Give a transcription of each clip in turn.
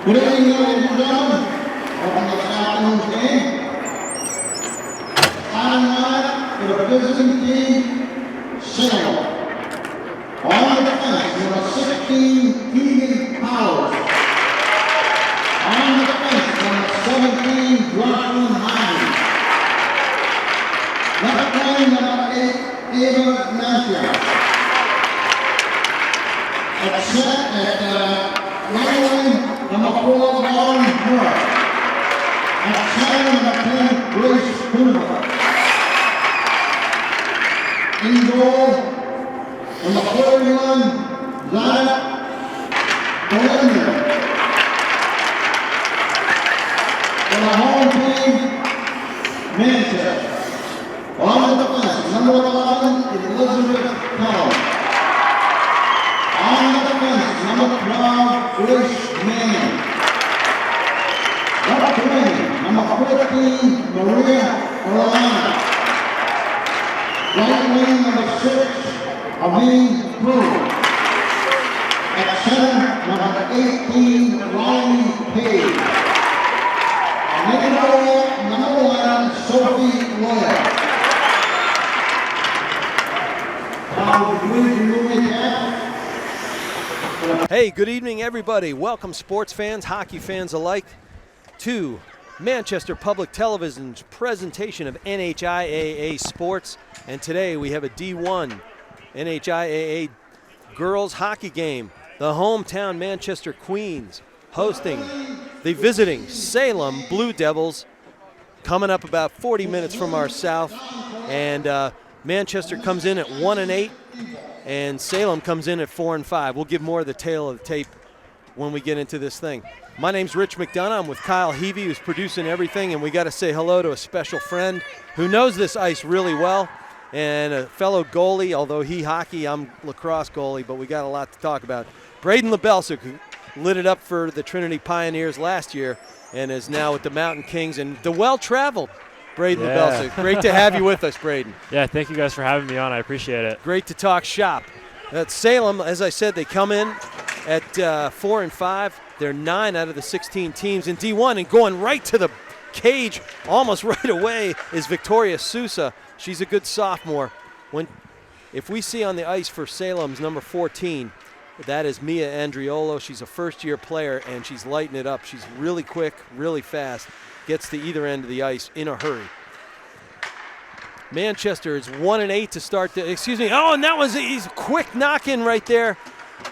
Good evening, ladies and gentlemen. Welcome to this afternoon's game. Starting line for the visiting team, Salem. On the defense, number 16, Keegan Powers. On the defense, number 17, Jocelyn Hyde. Left lane, number 8, Ava Hampshire. At set at right lane, number 4, Lauren Moore. At center, number 10, Grace Hoover. In goal, number 41, Zana Bolender. For the home team, Manchester. On the defense, number 11, Elizabeth Collins. On the defense, number 12, Grace Manning. Left wing, number 14, Maria Orlando. Right wing, number 6, Amin Brewer. At center, number 18, Ronnie Page. And in goal, number 1, Sophie Lloyd. Hey, good evening, everybody. Welcome, sports fans, hockey fans alike, to Manchester Public Television's presentation of NHIAA Sports. And today we have a D1 NHIAA girls hockey game. The hometown Manchester Queens hosting the visiting Salem Blue Devils, coming up about 40 minutes from our south. And Manchester comes in at 1-8, and Salem comes in at 4-5. We'll give more of the tale of the tape when we get into this thing. My name's Rich McDonough. I'm with Kyle Heavey, who's producing everything, and we got to say hello to a special friend who knows this ice really well, and a fellow goalie. Although he hockey, I'm lacrosse goalie, but we got a lot to talk about. Braden Lebelsuk, who lit it up for the Trinity Pioneers last year and is now with the Mountain Kings, and the well-traveled Braden Lebelsuk. Great to have you with us, Braden. Yeah, thank you guys for having me on. I appreciate it. Great to talk shop. At Salem, as I said, they come in at 4-5. They're 9 out of the 16 teams in D1, and going right to the cage almost right away is Victoria Sousa. She's a good sophomore. If we see on the ice for Salem's number 14, that is Mia Andriolo. She's a first-year player, and she's lighting it up. She's really quick, really fast, gets to either end of the ice in a hurry. Manchester is 1-8 to start the, and that was a quick knock-in right there.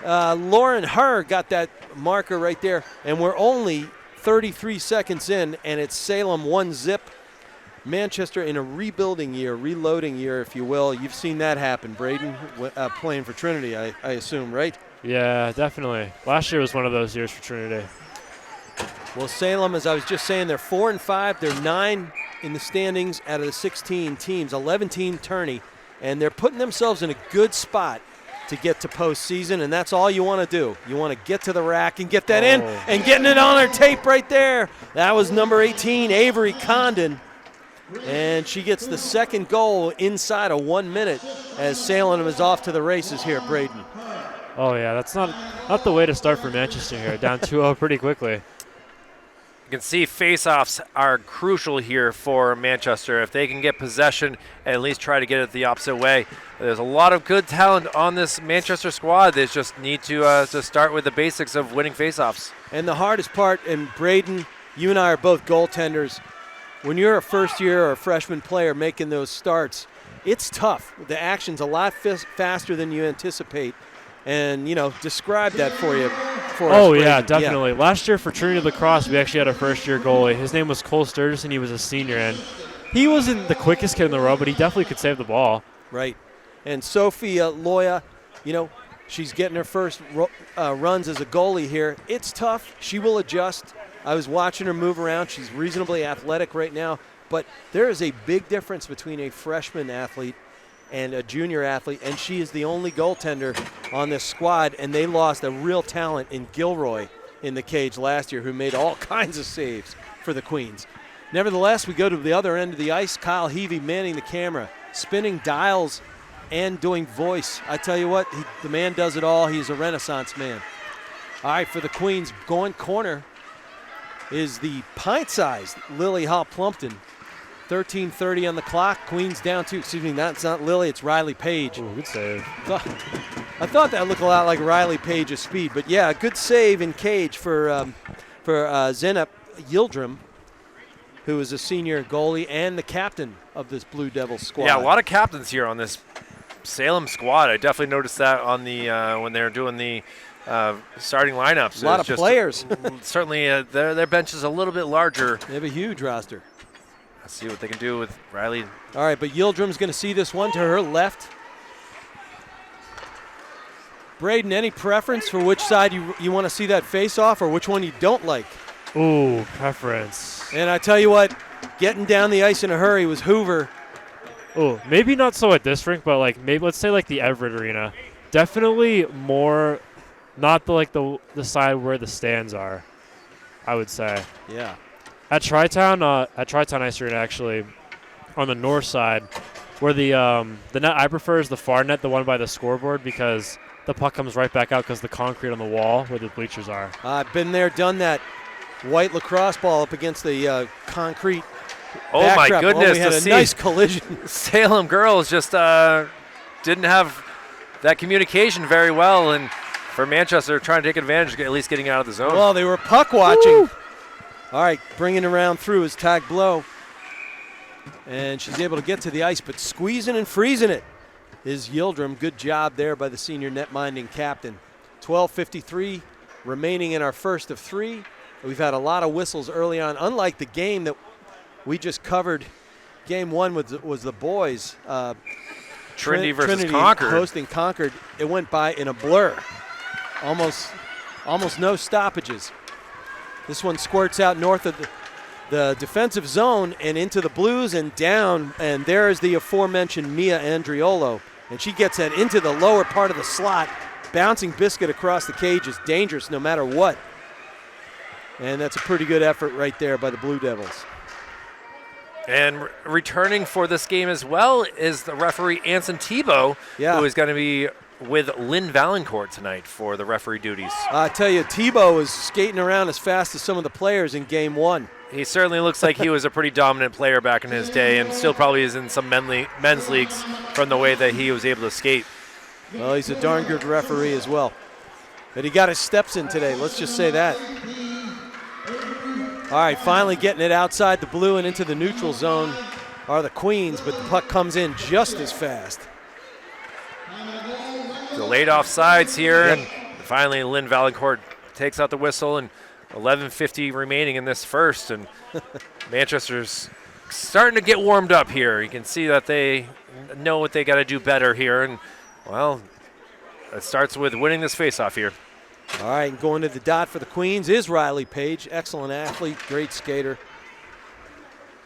Lauren Herr got that marker right there, and we're only 33 seconds in, and it's Salem 1-0. Manchester in a rebuilding year, reloading year, if you will. You've seen that happen, Braden, playing for Trinity, I assume, right? Yeah, definitely. Last year was one of those years for Trinity. Well, Salem, as I was just saying, they're 4-5. They're 9 in the standings out of the 16 teams, 11-team tourney, and they're putting themselves in a good spot to get to postseason, and that's all you want to do. You want to get to the rack and get that in, and getting it on our tape right there. That was number 18, Avery Condon, and she gets the second goal inside of 1 minute as Salem is off to the races here, Braden. Oh, yeah, that's not the way to start for Manchester here. Down 2-0 pretty quickly. You can see face-offs are crucial here for Manchester. If they can get possession and at least try to get it the opposite way. There's a lot of good talent on this Manchester squad. They just need to start with the basics of winning face-offs. And the hardest part, and Braden, you and I are both goaltenders, when you're a first-year or a freshman player making those starts, it's tough. The action's a lot faster than you anticipate. And, describe that for you. Oh, yeah, definitely. Yeah. Last year for Trinity Lacrosse, we actually had a first-year goalie. His name was Cole Sturgis, and he was a senior. And he wasn't the quickest kid in the world, but he definitely could save the ball. Right. And Sophia Loya, she's getting her first runs as a goalie here. It's tough. She will adjust. I was watching her move around. She's reasonably athletic right now. But there is a big difference between a freshman athlete and a junior athlete, and she is the only goaltender on this squad, and they lost a real talent in Gilroy in the cage last year who made all kinds of saves for the Queens. Nevertheless, we go to the other end of the ice. Kyle Heavey manning the camera, spinning dials and doing voice. I tell you what, the man does it all. He's a Renaissance man. All right, for the Queens, going corner is the pint-sized Lily Hall-Plumpton. 13:30 on the clock. Queens down 2. Excuse me, that's not Lily, it's Riley Page. Ooh, good save. I thought that looked a lot like Riley Page's speed, but yeah, good save in cage for Zeynep Yildirim, who is a senior goalie and the captain of this Blue Devils squad. Yeah, a lot of captains here on this Salem squad. I definitely noticed that on the when they were doing the starting lineups. A lot of players. Certainly, their bench is a little bit larger. They have a huge roster. Let's see what they can do with Riley. All right, but Yildirim's going to see this one to her left. Braden, any preference for which side you want to see that face-off or which one you don't like? Ooh, preference. And I tell you what, getting down the ice in a hurry was Hoover. Oh, maybe not so at this rink, but like maybe let's say like the Everett Arena. Definitely more, not the side where the stands are, I would say. Yeah. At Tri-Town Ice Arena, actually, on the north side, where the net I prefer is the far net, the one by the scoreboard, because the puck comes right back out because the concrete on the wall where the bleachers are. I've been there, done that. White lacrosse ball up against the concrete. Oh my goodness! We had a nice collision. Salem girls just didn't have that communication very well, and for Manchester, trying to take advantage of at least getting out of the zone. Well, they were puck watching. Woo! All right, bringing around through is Tag Blow. And she's able to get to the ice, but squeezing and freezing it is Yildirim. Good job there by the senior net-minding captain. 12:53 remaining in our first of 3. We've had a lot of whistles early on. Unlike the game that we just covered, game 1 was the boys. Trinity versus Trinity Concord. hosting Concord. It went by in a blur. Almost no stoppages. This one squirts out north of the defensive zone and into the Blues and down. And there's the aforementioned Mia Andriolo. And she gets that into the lower part of the slot. Bouncing biscuit across the cage is dangerous no matter what. And that's a pretty good effort right there by the Blue Devils. And returning for this game as well is the referee Anson Tebow, who is going to be with Lynn Valancourt tonight for the referee duties. I tell you, Tebow is skating around as fast as some of the players in game 1. He certainly looks like he was a pretty dominant player back in his day, and still probably is in some men's leagues from the way that he was able to skate. Well, he's a darn good referee as well. But he got his steps in today, let's just say that. All right, finally getting it outside the blue and into the neutral zone are the Queens, but the puck comes in just as fast. Delayed offsides here, and finally Lynn Valancourt takes out the whistle, and 11:50 remaining in this first, and Manchester's starting to get warmed up here. You can see that they know what they got to do better here, and well, it starts with winning this faceoff here. All right, and going to the dot for the Queens is Riley Page. Excellent athlete, great skater.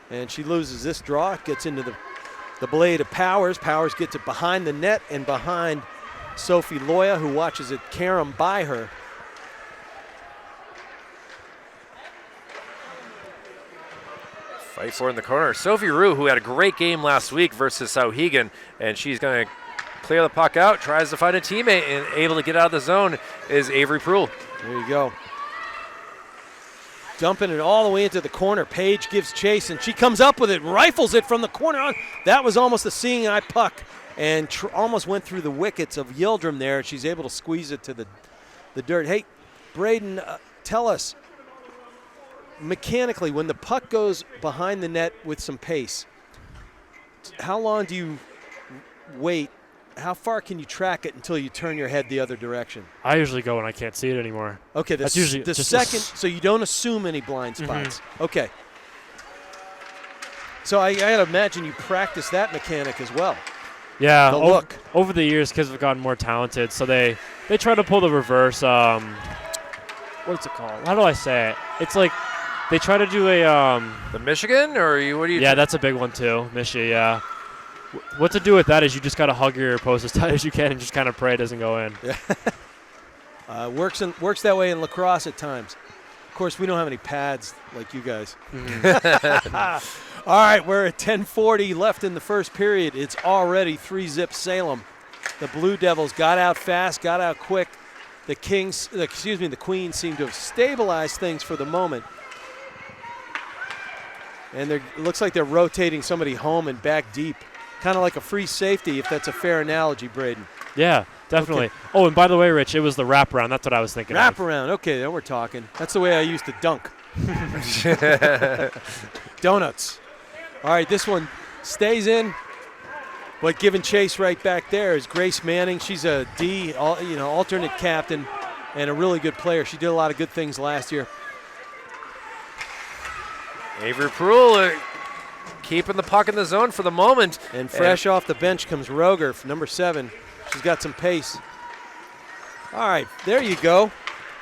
And she loses this draw, gets into the blade of Powers. Powers gets it behind the net and behind Sophie Loya, who watches it carom by her. Fight for it in the corner. Sophie Rue, who had a great game last week versus Sauhegan, and she's going to clear the puck out, tries to find a teammate, and able to get out of the zone is Avery Proulx. There you go. Dumping it all the way into the corner. Page gives chase, and she comes up with it, rifles it from the corner. That was almost a seeing eye puck, and almost went through the wickets of Yildirim there. She's able to squeeze it to the dirt. Hey, Braden, tell us, mechanically, when the puck goes behind the net with some pace, how long do you wait? How far can you track it until you turn your head the other direction? I usually go when I can't see it anymore. Okay, that's usually the just second, so you don't assume any blind spots. Okay. So I gotta imagine you practice that mechanic as well. Yeah, The look. Over the years, kids have gotten more talented, so they try to pull the reverse. What's it called? How do I say it? It's like they try to do a The Michigan, or what do you? Yeah, that's a big one too, Michi. Yeah. What to do with that is you just got to hug your post as tight as you can and just kind of pray it doesn't go in. Yeah. Works that way in lacrosse at times. Of course, we don't have any pads like you guys. All right, we're at 10:40 left in the first period. It's already 3-zip Salem. The Blue Devils got out fast, got out quick. The Queens seem to have stabilized things for the moment. And it looks like they're rotating somebody home and back deep. Kind of like a free safety, if that's a fair analogy, Braden. Yeah, definitely. Okay. Oh, and by the way, Rich, it was the wraparound. That's what I was thinking of. Wraparound. Okay, then we're talking. That's the way I used to dunk. Donuts. All right, this one stays in. But giving chase right back there is Grace Manning. She's a alternate captain and a really good player. She did a lot of good things last year. Avery Pruill keeping the puck in the zone for the moment. And fresh off the bench comes Roger, number 7. She's got some pace. All right, there you go.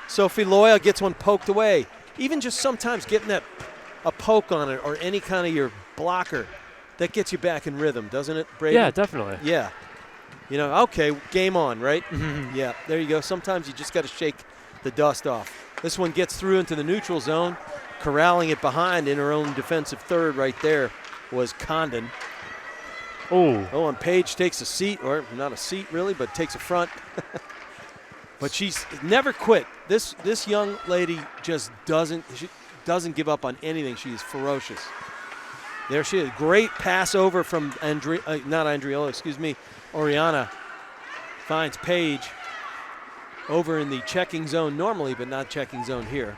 Sophie Loya gets one poked away. Even just sometimes getting a poke on it or any kind of your blocker, that gets you back in rhythm, doesn't it, Brady? Yeah, definitely. Yeah. Okay, game on, right? Mm-hmm. Yeah, there you go. Sometimes you just got to shake the dust off. This one gets through into the neutral zone, corralling it behind in her own defensive third right there was Condon. Oh, and Paige takes a seat, or not a seat really, but takes a front. But she's never quit. This young lady just doesn't give up on anything. She is ferocious. There she is. Great pass over from Oriana. Finds Paige over in the checking zone normally, but not checking zone here.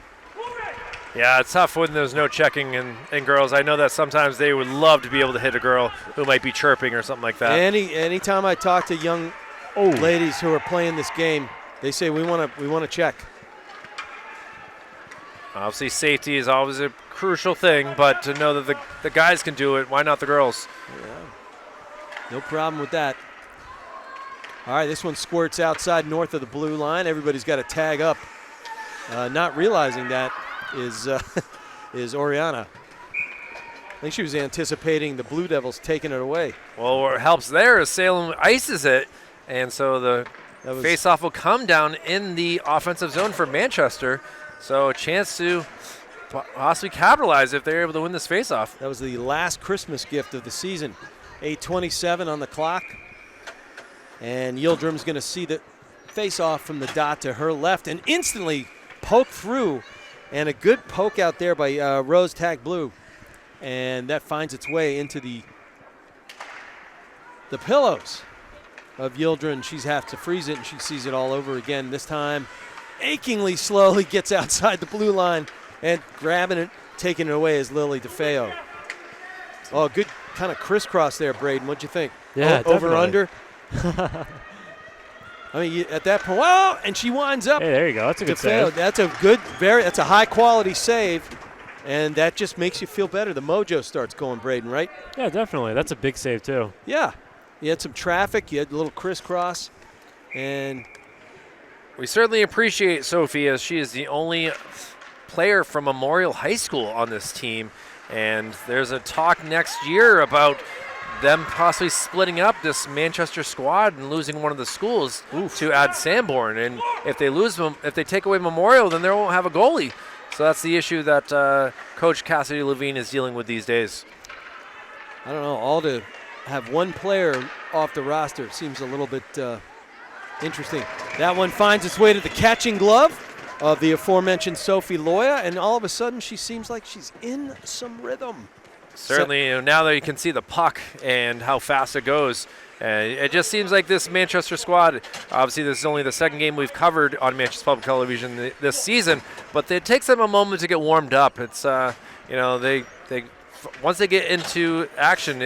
Yeah, it's tough when there's no checking in girls. I know that sometimes they would love to be able to hit a girl who might be chirping or something like that. Anytime I talk to young ladies who are playing this game, they say we want to check. Obviously, safety is always a crucial thing, but to know that the guys can do it, why not the girls? Yeah, no problem with that. All right, this one squirts outside north of the blue line. Everybody's got to tag up. Not realizing that is Oriana. I think she was anticipating the Blue Devils taking it away. Well, what helps there is Salem ices it, and so the face-off will come down in the offensive zone for Manchester. So a chance to possibly capitalize if they're able to win this face-off. That was the last Christmas gift of the season. 8:27 on the clock. And Yildirim's going to see the face-off from the dot to her left and instantly poke through. And a good poke out there by Rose Tag Blue. And that finds its way into the pillows of Yildirim. She's have to freeze it, and she sees it all over again. This time, achingly slowly gets outside the blue line and grabbing it, taking it away is Lily DeFeo. Oh, good kind of crisscross there, Braden. What'd you think? Yeah, over under. I mean, at that point, and she winds up. Hey, there you go. That's a good save. That's a high quality save, and that just makes you feel better. The mojo starts going, Braden, right? Yeah, definitely. That's a big save too. Yeah, you had some traffic. You had a little crisscross, and we certainly appreciate Sophie, as she is the only player from Memorial High School on this team, and there's a talk next year about them possibly splitting up this Manchester squad and losing one of the schools to add Sanborn. And if they take away Memorial, then they won't have a goalie. So that's the issue that Coach Cassidy Levine is dealing with these days. I don't know, all to have one player off the roster seems a little bit interesting. That one finds its way to the catching glove of the aforementioned Sophie Loya, and all of a sudden she seems like she's in some rhythm. Certainly, now that you can see the puck and how fast it goes, it just seems like this Manchester squad, obviously this is only the second game we've covered on Manchester Public Television this season, but it takes them a moment to get warmed up. It's, they once they get into action,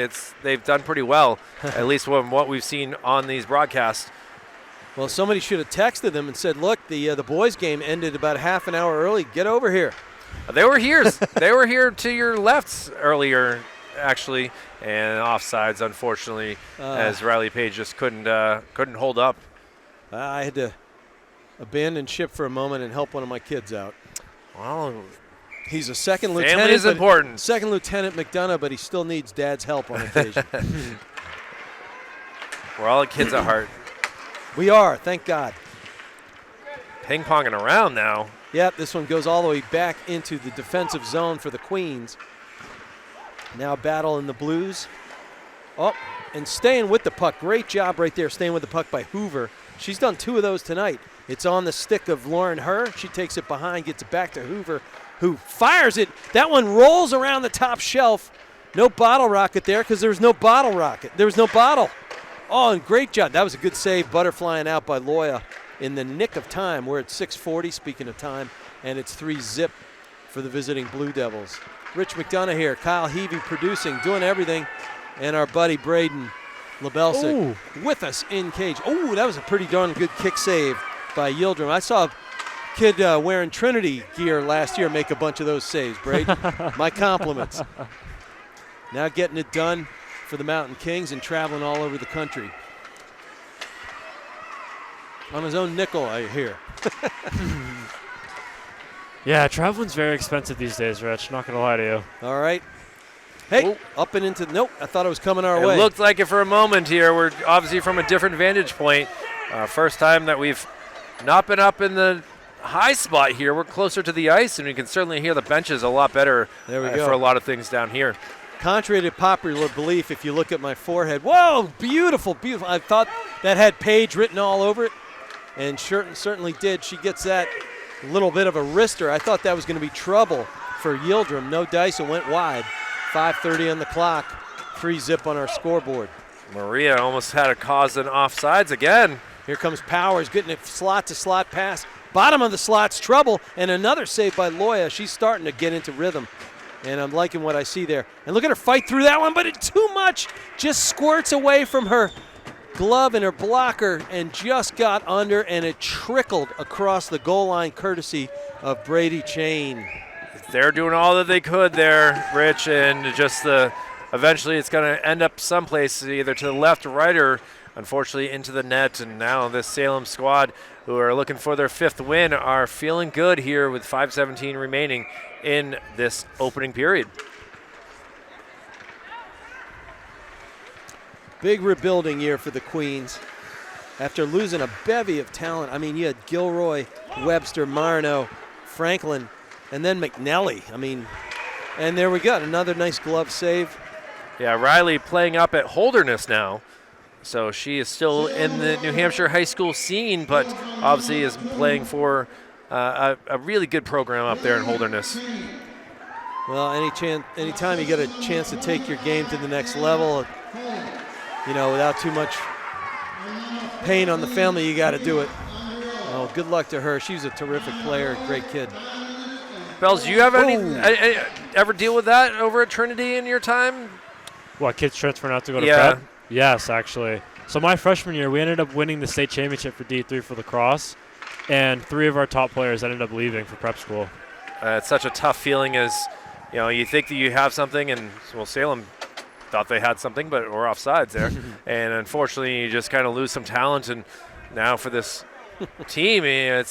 they've done pretty well, at least from what we've seen on these broadcasts. Well, somebody should have texted them and said, look, the boys' game ended about half an hour early. Get over here. They were here. They were here to your left earlier, actually, and offsides, unfortunately, as Riley Page just couldn't hold up. I had to abandon ship for a moment and help one of my kids out. Well, he's a second lieutenant. Family is important. Second Lieutenant McDonough, but he still needs Dad's help on occasion. We're all kids at heart. We are, thank God. Ping-ponging around now. Yep, this one goes all the way back into the defensive zone for the Queens. Now battle in the Blues. Oh, and staying with the puck. Great job right there, staying with the puck by Hoover. She's done 2 of those tonight. It's on the stick of Lauren Herr. She takes it behind, gets it back to Hoover. who fires it. That one rolls around the top shelf. No bottle rocket there because there was no bottle rocket. There was no bottle. Oh, and great job. That was a good save, butterflying out by Loya in the nick of time. We're at 6:40, speaking of time, and it's 3-zip for the visiting Blue Devils. Rich McDonough here, Kyle Heavey producing, doing everything, and our buddy Braden Lebelsic with us in cage. Oh, that was a pretty darn good kick save by Yildirim. I saw a kid wearing Trinity gear last year make a bunch of those saves, Braden. My compliments. Now getting it done for the Mountain Kings and traveling all over the country. On his own nickel, I hear. Yeah, traveling's very expensive these days, Rich. Not going to lie to you. All right. Hey, up and into, nope, I thought it was coming our way. It looked like it for a moment here. We're obviously from a different vantage point. First time that we've not been up in the high spot here. We're closer to the ice, and we can certainly hear the benches a lot better there we go. For a lot of things down here. Contrary to popular belief, if you look at my forehead, whoa, beautiful, beautiful. I thought that had Paige written all over it, and certainly did. She gets that little bit of a wrister. I thought that was going to be trouble for Yildirim. No dice, it went wide. 5:30 on the clock, 3-zip on our scoreboard. Maria almost had a cause an offsides again. Here comes Powers getting a slot-to-slot pass. Bottom of the slot's trouble, and another save by Loya. She's starting to get into rhythm. And I'm liking what I see there. And look at her fight through that one, but it's too much. Just squirts away from her glove and her blocker and just got under, and it trickled across the goal line courtesy of Brady Chain. They're doing all that they could there, Rich, and just eventually it's going to end up someplace either to the left or right or unfortunately into the net. And now this Salem squad, who are looking for their 5th win, are feeling good here with 5:17 remaining in this opening period. Big rebuilding year for the Queens. After losing a bevy of talent, I mean, you had Gilroy, Webster, Marno, Franklin, and then McNelly. I mean, and there we got another nice glove save. Yeah, Riley playing up at Holderness now. So she is still in the New Hampshire high school scene, but obviously is playing for a really good program up there in Holderness. Well, anytime you get a chance to take your game to the next level, you know, without too much pain on the family, you got to do it. Well, good luck to her. She's a terrific player, great kid. Bells, do you have ever deal with that over at Trinity in your time? What, kids transferring out to go to prep? Yes, actually. So my freshman year, we ended up winning the state championship for D3 for lacrosse, and 3 of our top players ended up leaving for prep school. It's such a tough feeling as, you know, you think that you have something, and, well, Salem thought they had something, but we're offsides there. And unfortunately, you just kind of lose some talent, and now for this team, they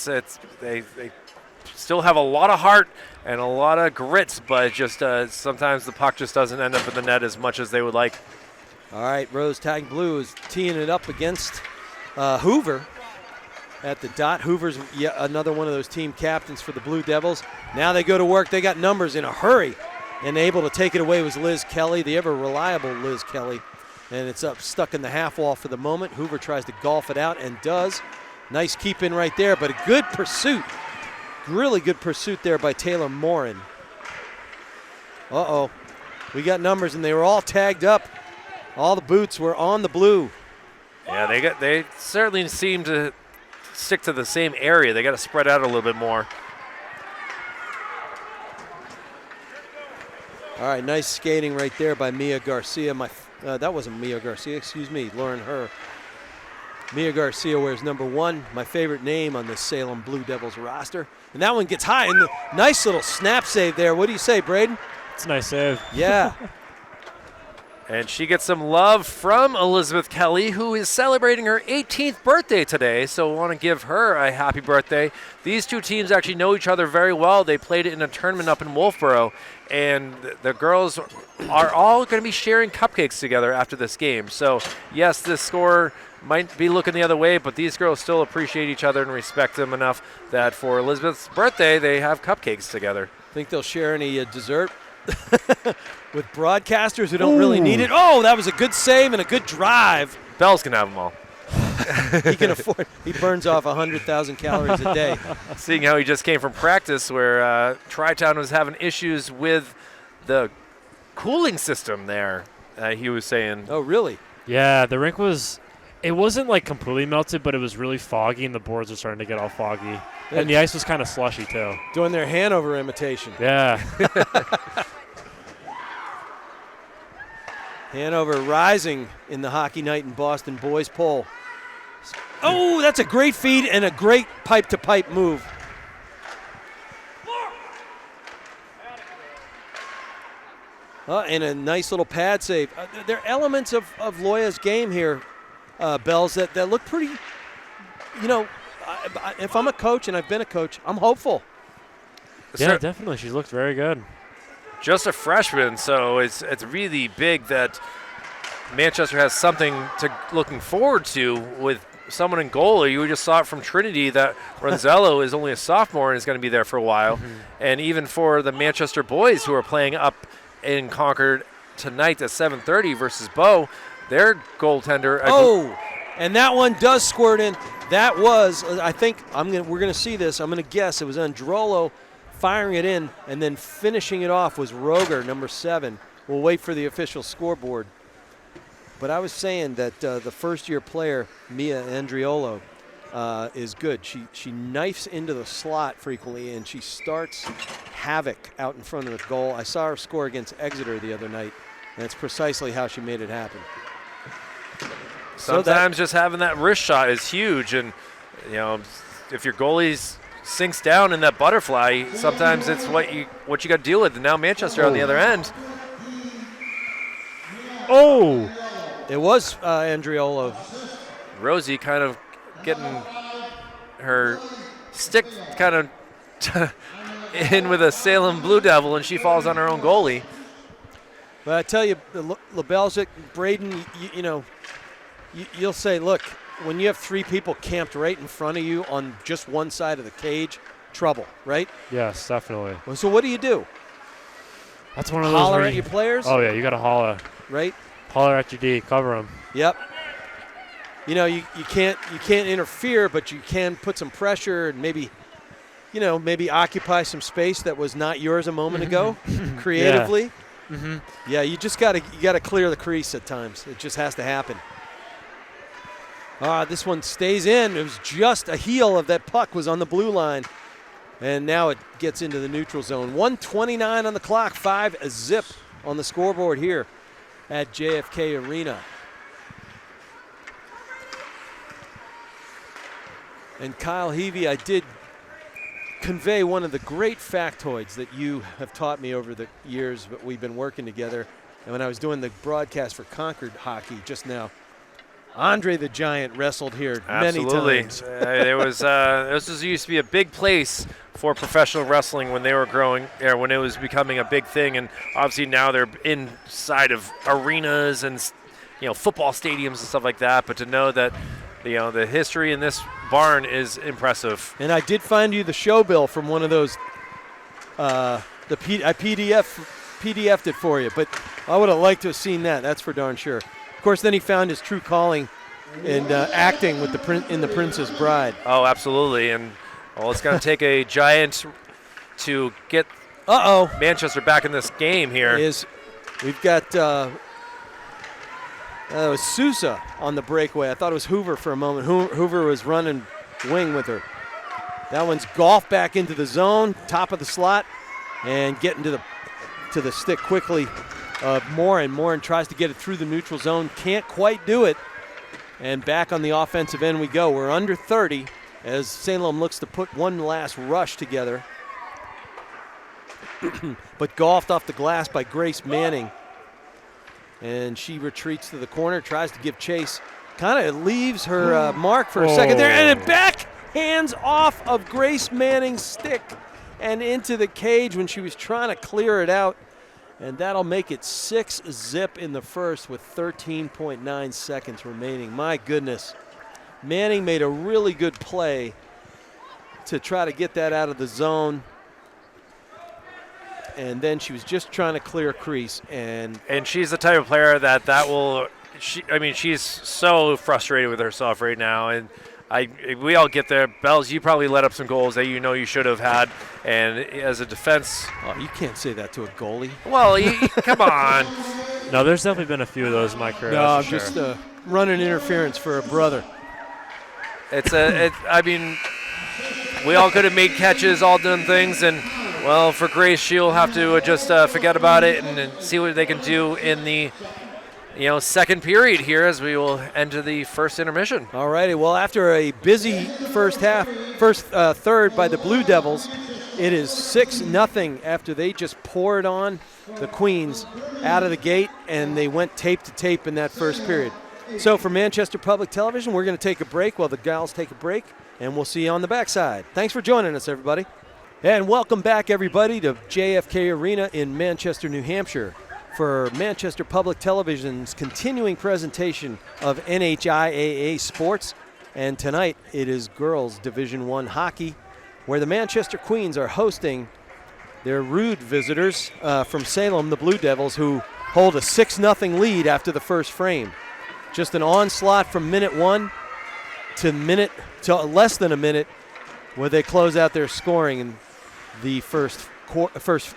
still have a lot of heart and a lot of grit, but just sometimes the puck just doesn't end up in the net as much as they would like. All right, Rose Tag Blue is teeing it up against Hoover at the dot. Hoover's yet another one of those team captains for the Blue Devils. Now they go to work. They got numbers in a hurry, and able to take it away was Liz Kelly, the ever reliable Liz Kelly. And it's up stuck in the half wall for the moment. Hoover tries to golf it out and does. Nice keep in right there, but a good pursuit. Really good pursuit there by Taylor Morin. Uh-oh. We got numbers, and they were all tagged up. All the boots were on the blue. Yeah, they certainly seem to stick to the same area. They got to spread out a little bit more. All right, nice skating right there by Mia Garcia. That wasn't Mia Garcia, excuse me, Lauren Herr. Mia Garcia wears number 1, my favorite name on the Salem Blue Devils roster. And that one gets high, and nice little snap save there. What do you say, Braden? It's a nice save. Yeah. And she gets some love from Elizabeth Kelly, who is celebrating her 18th birthday today. So we want to give her a happy birthday. These two teams actually know each other very well. They played in a tournament up in Wolfboro. And the girls are all going to be sharing cupcakes together after this game. So, yes, this score might be looking the other way, but these girls still appreciate each other and respect them enough that for Elizabeth's birthday, they have cupcakes together. Think they'll share any dessert with broadcasters who don't really need it? Oh, that was a good save and a good drive. Bell's can have them all. he can afford. He burns off 100,000 calories a day. Seeing how he just came from practice where Tri-Town was having issues with the cooling system there, he was saying. Oh, really? Yeah, the rink it wasn't like completely melted, but it was really foggy, and the boards were starting to get all foggy. And the ice was kind of slushy, too. Doing their Hanover imitation. Yeah. Hanover rising in the Hockey Night in Boston boys poll. Oh, that's a great feed and a great pipe-to-pipe move. And a nice little pad save. There are elements of Loya's game here, Bells, that look pretty, if I'm a coach, and I've been a coach, I'm hopeful. Yeah, definitely. She looked very good. Just a freshman, so it's really big that Manchester has something to looking forward to with someone in goal. You just saw it from Trinity that Ronzello is only a sophomore and is going to be there for a while. Mm-hmm. And even for the Manchester boys who are playing up in Concord tonight at 7:30 versus Bow, their goaltender. And that one does squirt in. That was, I think, we're going to see this. I'm going to guess it was Androlo firing it in, and then finishing it off was Roger, number 7. We'll wait for the official scoreboard. But I was saying that the first-year player, Mia Andriolo, is good. She knifes into the slot frequently, and she starts havoc out in front of the goal. I saw her score against Exeter the other night, and that's precisely how she made it happen. Sometimes just having that wrist shot is huge, and if your goalie sinks down in that butterfly, sometimes it's what you got to deal with. And now Manchester on the other end. Oh, it was Andriolo. Rosie kind of getting her stick kind of in with a Salem Blue Devil, and she falls on her own goalie. But I tell you, LaBelgic, Braden, you'll say, look, when you have 3 people camped right in front of you on just one side of the cage, trouble, right? Yes, definitely. Well, so what do? That's one of those. Holler at your players? Oh, yeah, you got to holler. Right? Holler at your D, cover them. Yep. You can't interfere, but you can put some pressure and maybe occupy some space that was not yours a moment ago, creatively. Yeah. Mm-hmm. Yeah, you just gotta clear the crease at times. It just has to happen. This one stays in. It was just a heel of that puck was on the blue line. And now it gets into the neutral zone. 1:29 on the clock, 5-zip on the scoreboard here at JFK Arena. And Kyle Heavey, I did convey one of the great factoids that you have taught me over the years that we've been working together. And when I was doing the broadcast for Concord Hockey just now, Andre the Giant wrestled here many times. There was this used to be a big place for professional wrestling when they were growing, when it was becoming a big thing, and obviously now they're inside of arenas and football stadiums and stuff like that. But to know that the history in this barn is impressive. And I did find you the show bill from one of those. I PDF'd it for you, but I would have liked to have seen that. That's for darn sure. Of course, then he found his true calling and acting with in The Princess Bride. Oh, absolutely. And it's going to take a giant to get Manchester back in this game here. We've got it was Sousa on the breakaway. I thought it was Hoover for a moment. Hoover was running wing with her. That one's golfed back into the zone, top of the slot, and getting to the stick quickly. Morin tries to get it through the neutral zone. Can't quite do it. And back on the offensive end we go. We're under 30 as Salem looks to put one last rush together. But golfed off the glass by Grace Manning. And she retreats to the corner, tries to give chase. Kind of leaves her mark for a second there. And it backhands off of Grace Manning's stick and into the cage when she was trying to clear it out. And that'll make it 6-zip in the first with 13.9 seconds remaining. My goodness. Manning made a really good play to try to get that out of the zone. And then she was just trying to clear a crease. And she's the type of player that will she's so frustrated with herself right now, and we all get there. Bells, you probably let up some goals that you should have had, and as a defense, Oh, you can't say that to a goalie. well, come on. No, there's definitely been a few of those in my career. No, I'm that's for just sure. running interference for a brother. We all could have made catches, all done things, and well, for Grace, she'll have to just forget about it and see what they can do in the second period here as we will enter the first intermission. All righty. Well, after a busy first third by the Blue Devils, it is 6-0 after they just poured on the Queens out of the gate, and they went tape to tape in that first period. So for Manchester Public Television, we're going to take a break while the gals take a break, and we'll see you on the backside. Thanks for joining us, everybody. And welcome back, everybody, to JFK Arena in Manchester, New Hampshire for Manchester Public Television's continuing presentation of NHIAA sports. And tonight it is girls Division I hockey, where the Manchester Queens are hosting their rude visitors from Salem, the Blue Devils, who hold a 6-0 lead after the first frame. Just an onslaught from minute 1 to less than a minute, where they close out their scoring in the first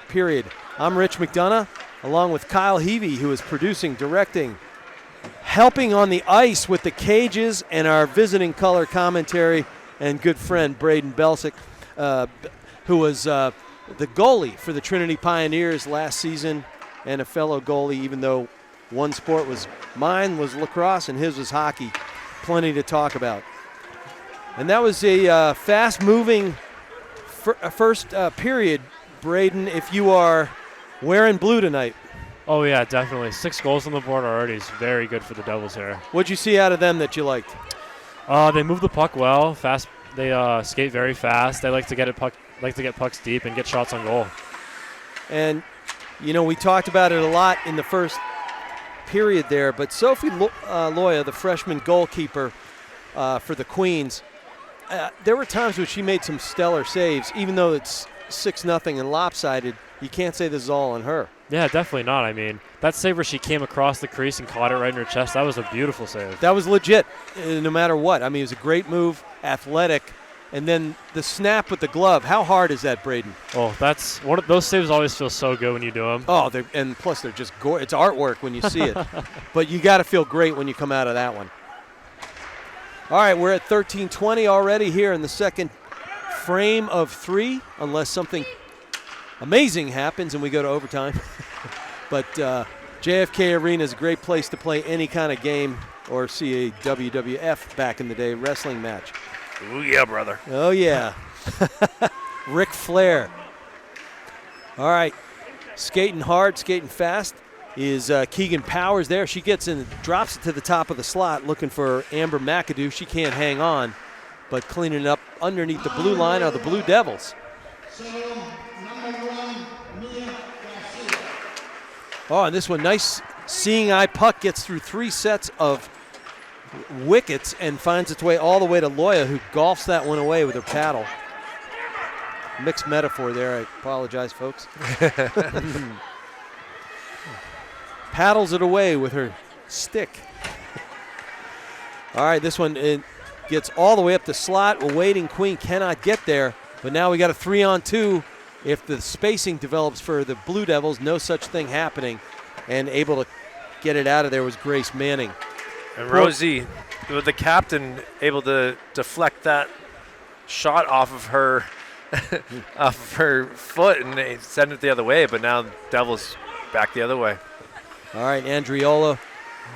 period. I'm Rich McDonough, along with Kyle Heavey, who is producing, directing, helping on the ice with the cages, and our visiting color commentary and good friend Braden Belsick, who was the goalie for the Trinity Pioneers last season, and a fellow goalie, even though one sport was mine was lacrosse and his was hockey. Plenty to talk about. And that was a fast-moving first period, Braden, if you are wearing blue tonight. Oh, yeah, definitely. 6 goals on the board already is very good for the Devils here. What'd you see out of them that you liked? They move the puck well, fast. They skate very fast. They like to get pucks deep and get shots on goal. And, we talked about it a lot in the first period there, but Sophie Loya, the freshman goalkeeper for the Queens, there were times when she made some stellar saves. Even though it's 6-0 and lopsided, you can't say this is all on her. Yeah, definitely not. I mean, that save where she came across the crease and caught it right in her chest, that was a beautiful save. That was legit, no matter what. I mean, it was a great move, athletic, and then the snap with the glove. How hard is that, Braden? Oh, that's one of those saves always feel so good when you do them. Oh, and plus they're just it's artwork when you see it. But you got to feel great when you come out of that one. All right, we're at 13:20 already here in the second frame of 3, unless something amazing happens and we go to overtime. But JFK Arena is a great place to play any kind of game or see a WWF back in the day wrestling match. Ooh, yeah, brother. Oh, yeah. Ric Flair. All right, skating hard, skating fast is Keegan Powers there. She gets in, drops it to the top of the slot looking for Amber McAdoo. She can't hang on, but cleaning it up underneath the blue line are the Blue Devils. Oh, and this one, nice seeing eye puck, gets through 3 sets of wickets and finds its way all the way to Loya, who golfs that one away with her paddle. Mixed metaphor there. I apologize, folks. Paddles it away with her stick. All right, this one it gets all the way up the slot. A waiting Queen cannot get there, but now we got a 3-on-2. If the spacing develops for the Blue Devils, no such thing happening, and able to get it out of there was Grace Manning. And Rosie, with the captain, able to deflect that shot off of her foot and send it the other way, but now Devils back the other way. All right, Andriola,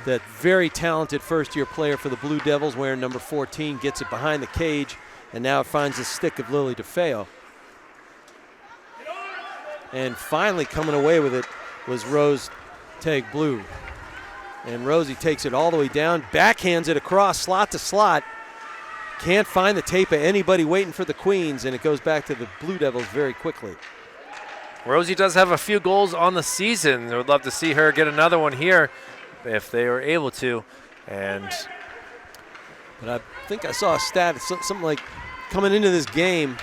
that very talented first-year player for the Blue Devils, wearing number 14, gets it behind the cage, and now it finds the stick of Lily DeFeo. And finally coming away with it was Rose Teg Blue. And Rosie takes it all the way down, backhands it across slot to slot. Can't find the tape of anybody waiting for the Queens, and it goes back to the Blue Devils very quickly. Rosie does have a few goals on the season. I would love to see her get another one here if they were able to. But I think I saw a stat, something like coming into this game,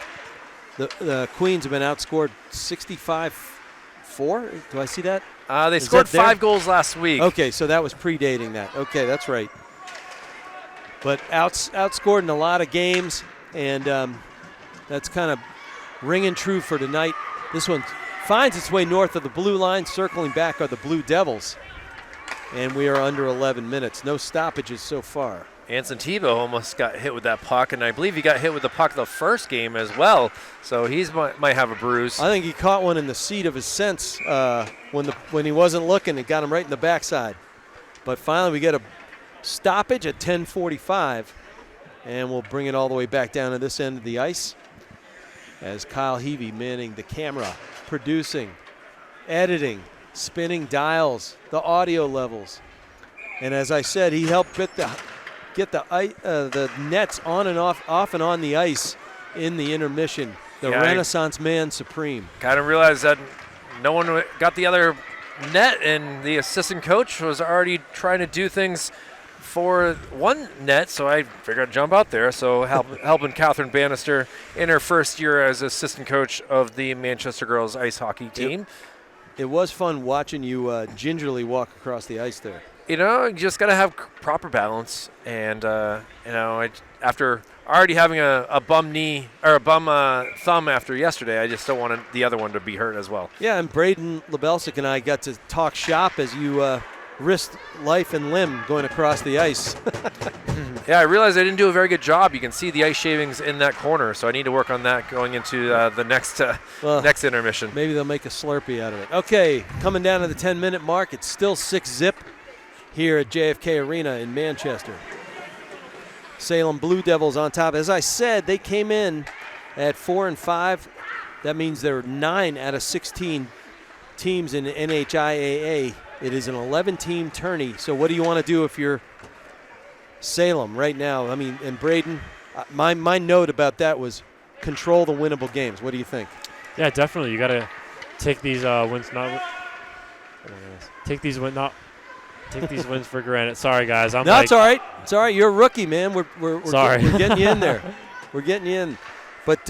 the Queens have been outscored 65 4? Do I see that? They Is scored that there? 5 goals last week. Okay, so that was predating that. Okay, that's right. But outscored in a lot of games, and that's kind of ringing true for tonight. This one finds its way north of the blue line. Circling back are the Blue Devils, and we are under 11 minutes. No stoppages so far. Anson Tebow almost got hit with that puck, and I believe he got hit with the puck the first game as well, so he might have a bruise. I think he caught one in the seat of his sense when he wasn't looking. It got him right in the backside. But finally we get a stoppage at 10:45, and we'll bring it all the way back down to this end of the ice as Kyle Heavey manning the camera, producing, editing, spinning dials, the audio levels. And as I said, he helped get the nets on and off and on the ice in the intermission. The Renaissance man supreme. Kind of realized that no one got the other net, and the assistant coach was already trying to do things for one net, so I figured I'd jump out there. So helping Catherine Bannister in her first year as assistant coach of the Manchester girls ice hockey team. It was fun watching you gingerly walk across the ice there. You know, you just got to have proper balance. And, after already having a bum knee or a bum thumb after yesterday, I just don't want the other one to be hurt as well. Yeah, and Braden Lebelsic and I got to talk shop as you risked life and limb going across the ice. Yeah, I realized I didn't do a very good job. You can see the ice shavings in that corner, so I need to work on that going into the next intermission. Maybe they'll make a Slurpee out of it. Okay, coming down to the 10-minute mark. It's still 6-zip here at JFK Arena in Manchester. Salem Blue Devils on top. As I said, they came in at 4-5. That means they're 9 out of 16 teams in NHIAA. It is an 11-team tourney. So what do you want to do if you're Salem right now? I mean, and Braden, my note about that was control the winnable games. What do you think? Yeah, definitely. You got to take these wins for granted. Sorry, guys. It's all right. It's all right. You're a rookie, man. We're sorry. We're getting you in there. We're getting you in. But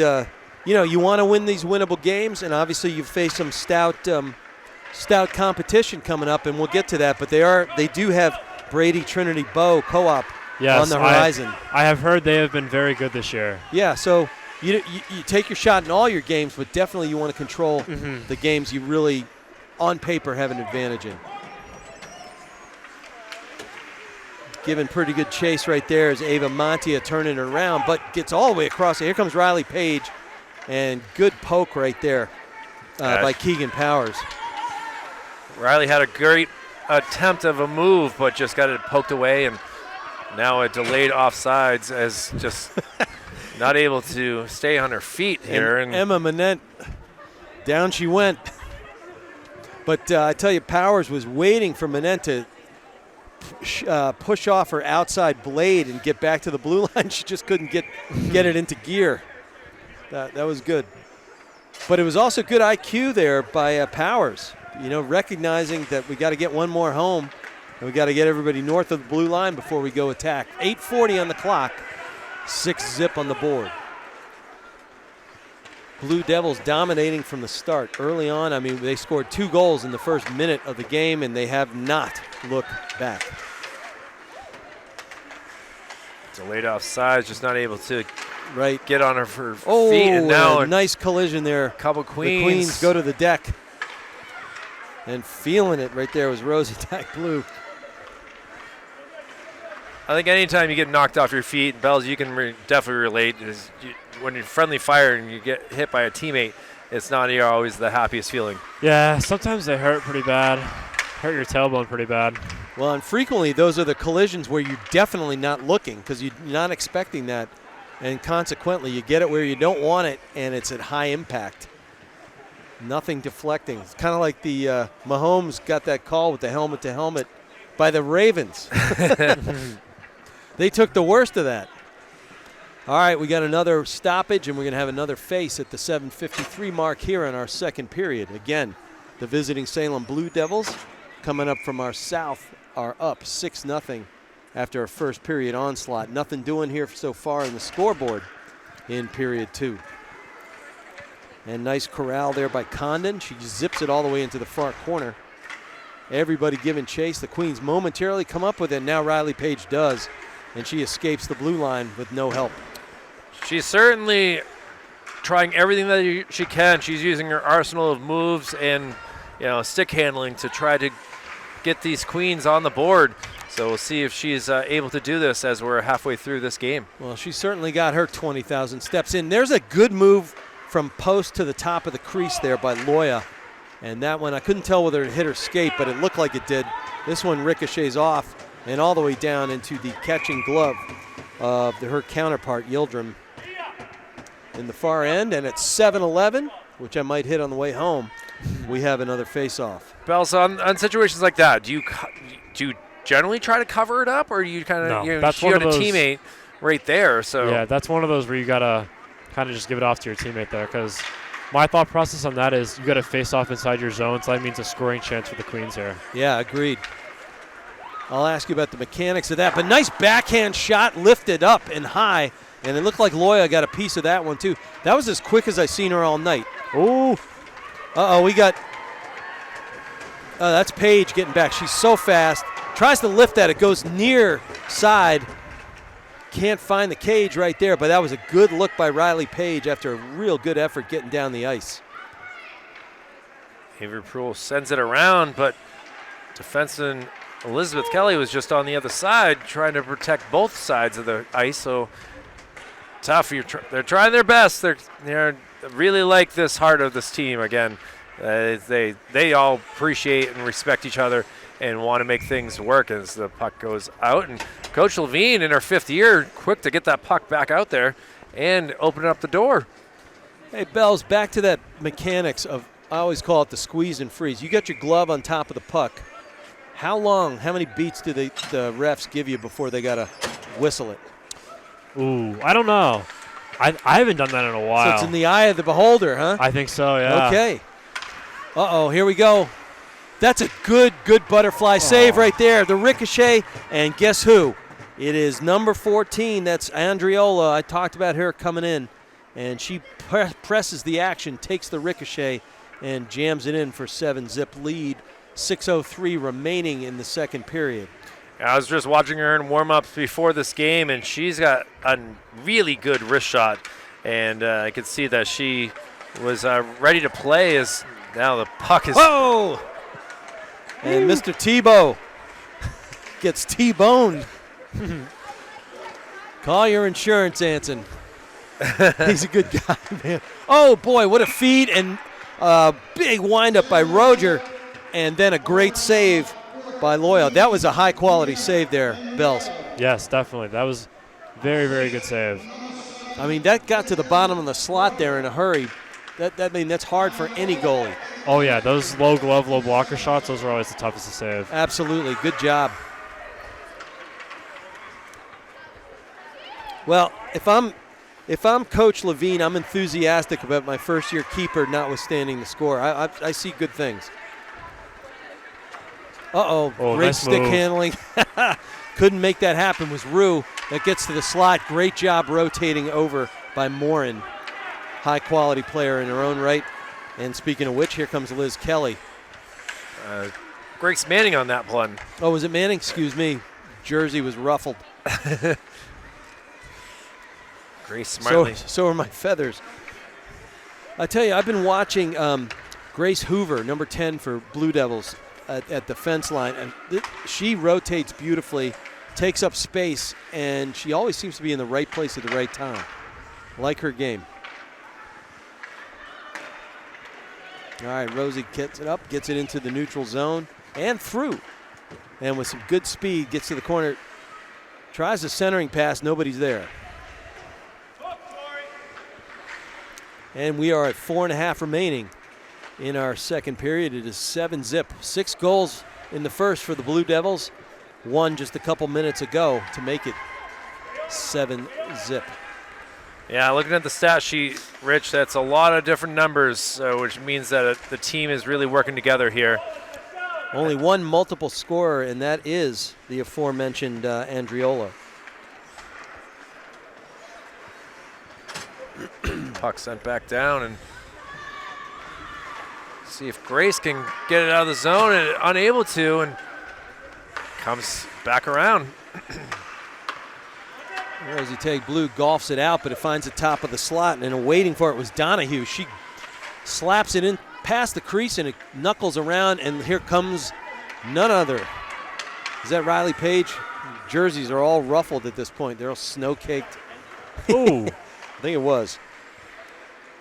you want to win these winnable games, and obviously you've faced some stout competition coming up, and we'll get to that. But they do have Brady Trinity Bow Co-op on the horizon. I have heard they have been very good this year. Yeah, so you take your shot in all your games, but definitely you want to control the games you really, on paper, have an advantage in. Giving pretty good chase right there is Ava Montia turning it around, but gets all the way across. Here comes Riley Page, and good poke right there by Keegan Powers. Riley had a great attempt of a move, but just got it poked away, and now a delayed offsides as just not able to stay on her feet here. And Emma Manette, down she went. But I tell you, Powers was waiting for Manette to push off her outside blade and get back to the blue line. She just couldn't get it into gear. That was good. But it was also good IQ there by Powers. Recognizing that we got to get one more home, and we got to get everybody north of the blue line before we go attack. 8:40 on the clock, 6-zip on the board. Blue Devils dominating from the start. Early on, I mean, they scored 2 goals in the first minute of the game, and they have not looked back. Delayed offsides, just not able to get on her feet. And now a nice collision there. Couple Queens. The Queens go to the deck. And feeling it right there was Rosie Dyke Blue. I think anytime you get knocked off your feet, Bells, you can definitely relate. When you're friendly fire and you get hit by a teammate, it's not always the happiest feeling. Yeah, sometimes they hurt pretty bad. Hurt your tailbone pretty bad. Well, and frequently those are the collisions where you're definitely not looking because you're not expecting that. And consequently, you get it where you don't want it, and it's at high impact. Nothing deflecting. It's kind of like the Mahomes got that call with the helmet-to-helmet by the Ravens. They took the worst of that. All right, we got another stoppage, and we're going to have another face at the 7:53 mark here in our second period. Again, the visiting Salem Blue Devils coming up from our south are up 6-0 after a first period onslaught. Nothing doing here so far in the scoreboard in period 2. And nice corral there by Condon. She zips it all the way into the far corner. Everybody giving chase. The Queens momentarily come up with it. Now Riley Page does, and she escapes the blue line with no help. She's certainly trying everything that she can. She's using her arsenal of moves and stick handling to try to get these Queens on the board. So we'll see if she's able to do this as we're halfway through this game. Well, she certainly got her 20,000 steps in. There's a good move from post to the top of the crease there by Loya. And that one, I couldn't tell whether it hit her skate, but it looked like it did. This one ricochets off and all the way down into the catching glove of her counterpart, Yildirim, in the far end. And it's 7-11, which I might hit on the way home. We have another face-off. Bells, on situations like that, do you generally try to cover it up, or do you kind of that's she one got a of those, teammate right there? So yeah, that's one of those where you gotta kind of just give it off to your teammate there, because my thought process on that is you got to face off inside your zone, so that means a scoring chance for the Queens here. Yeah, agreed. I'll ask you about the mechanics of that, but nice backhand shot, lifted up and high, and it looked like Loya got a piece of that one too. That was as quick as I seen her all night. Ooh. We got, that's Paige getting back. She's so fast. Tries to lift that. It goes near side. Can't find the cage right there, but that was a good look by Riley Page after a real good effort getting down the ice. Avery Proulx sends it around, but defenseman Elizabeth Kelly was just on the other side trying to protect both sides of the ice, so tough. They're trying their best. They're really like this heart of this team again. They all appreciate and respect each other and want to make things work as the puck goes out. And Coach Levine, in her 5th year, quick to get that puck back out there and open up the door. Hey, Bells, back to that mechanics of, I always call it the squeeze and freeze. You got your glove on top of the puck. How many beats do the refs give you before they got to whistle it? Ooh, I don't know. I haven't done that in a while. So it's in the eye of the beholder, huh? I think so, yeah. Okay. Here we go. That's a good butterfly save right there. The ricochet, and guess who? It is number 14. That's Andriola. I talked about her coming in, and she presses the action, takes the ricochet, and jams it in for 7-zip lead. 6:03 remaining in the second period. I was just watching her in warm-ups before this game, and she's got a really good wrist shot, and I could see that she was ready to play as now the puck is... Whoa! And Mr. Tebow gets T-boned. Call your insurance, Anson. He's a good guy, man. Oh, boy, what a feed and big windup by Roger, and then a great save by Loya. That was a high-quality save there, Bells. Yes, definitely. That was very, very good save. I mean, that got to the bottom of the slot there in a hurry. That's hard for any goalie. Oh, yeah, those low glove, low blocker shots, those are always the toughest to save. Absolutely. Good job. Well, if I'm Coach Levine, I'm enthusiastic about my first-year keeper notwithstanding the score. I see good things. Oh, great nice stick move. handling. Couldn't make that happen was Rue. That gets to the slot. Great job rotating over by Morin. High-quality player in her own right. And speaking of which, here comes Liz Kelly. Grace Manning on that one. Oh, was it Manning? Excuse me. Jersey was ruffled. Grace smartly. So are my feathers. I tell you, I've been watching Grace Hoover, number 10 for Blue Devils, at the fence line. And she rotates beautifully, takes up space, and she always seems to be in the right place at the right time. Like her game. All right, Rosie gets it up, gets it into the neutral zone, and through. And with some good speed, gets to the corner, tries a centering pass, nobody's there. And we are at 4.5 remaining in our second period. It is 7-zip. 6 goals in the first for the Blue Devils. 1 just a couple minutes ago to make it 7-zip. Yeah, looking at the stat sheet, Rich, that's a lot of different numbers, which means that the team is really working together here. Only one multiple scorer, and that is the aforementioned Andriola. Puck sent back down, and See if Grace can get it out of the zone, and unable to, and comes back around. Rosie Tag Blue golfs it out, but it finds the top of the slot, and waiting for it was Donahue. She slaps it in past the crease, and it knuckles around, and here comes none other. Is that Riley Page? Jerseys are all ruffled at this point. They're all snow-caked. Ooh. I think it was.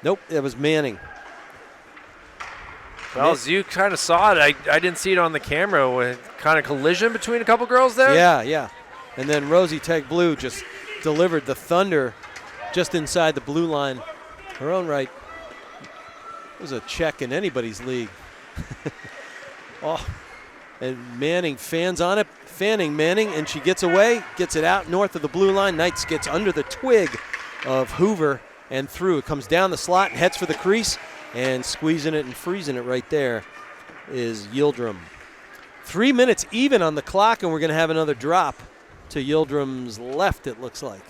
Nope, it was Manning. Well, as you kind of saw it, I didn't see it on the camera. With kind of collision between a couple girls there. Yeah. And then Rosie Tag Blue just delivered the thunder just inside the blue line. Her own right. It was a check in anybody's league. Oh, and Manning fans on it. Fanning Manning, and she gets away, gets it out north of the blue line. Knights gets under the twig of Hoover and through. It comes down the slot and heads for the crease, and squeezing it and freezing it right there is Yildirim. 3 minutes even on the clock, and we're going to have another drop to Yildirim's left, it looks like.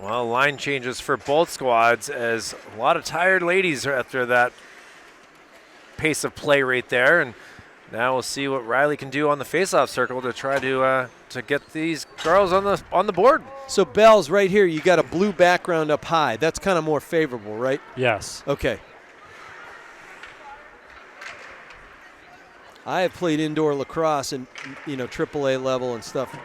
Well, line changes for both squads, as a lot of tired ladies are after that pace of play right there. And now we'll see what Riley can do on the faceoff circle to try to get these girls on the board. So Bells, right here, you got a blue background up high. That's kind of more favorable, right? Yes. Okay. I have played indoor lacrosse and AAA level and stuff,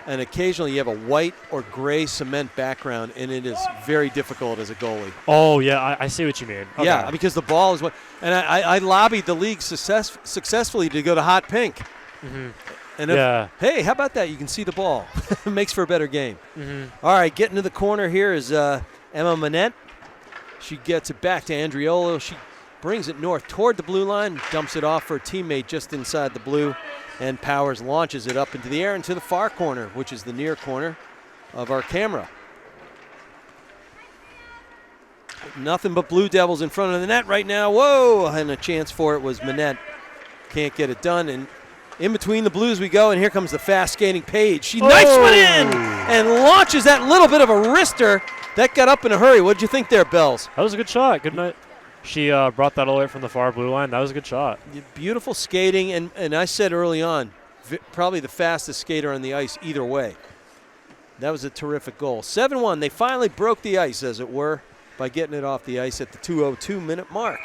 and occasionally you have a white or gray cement background, and it is very difficult as a goalie. Oh yeah, I see what you mean. Okay. Yeah, because the ball is what, and I lobbied the league successfully to go to hot pink. Mm-hmm. And yeah. Hey, how about that? You can see the ball. It makes for a better game. Mm-hmm. All right, getting to the corner here is Emma Manette. She gets it back to Andriolo. She brings it north toward the blue line, dumps it off for a teammate just inside the blue, and Powers launches it up into the air into the far corner, which is the near corner of our camera. Nothing but Blue Devils in front of the net right now. Whoa, and a chance for it was Manette. Can't get it done, and in between the Blues we go, and here comes the fast skating Page. She knifes one in and launches that little bit of a wrister. That got up in a hurry. What'd you think there, Bells? That was a good shot. Good night. She brought that all the way from the far blue line. That was a good shot. Beautiful skating, and I said early on, probably the fastest skater on the ice either way. That was a terrific goal. 7-1. They finally broke the ice, as it were, by getting it off the ice at the 2:02-minute mark.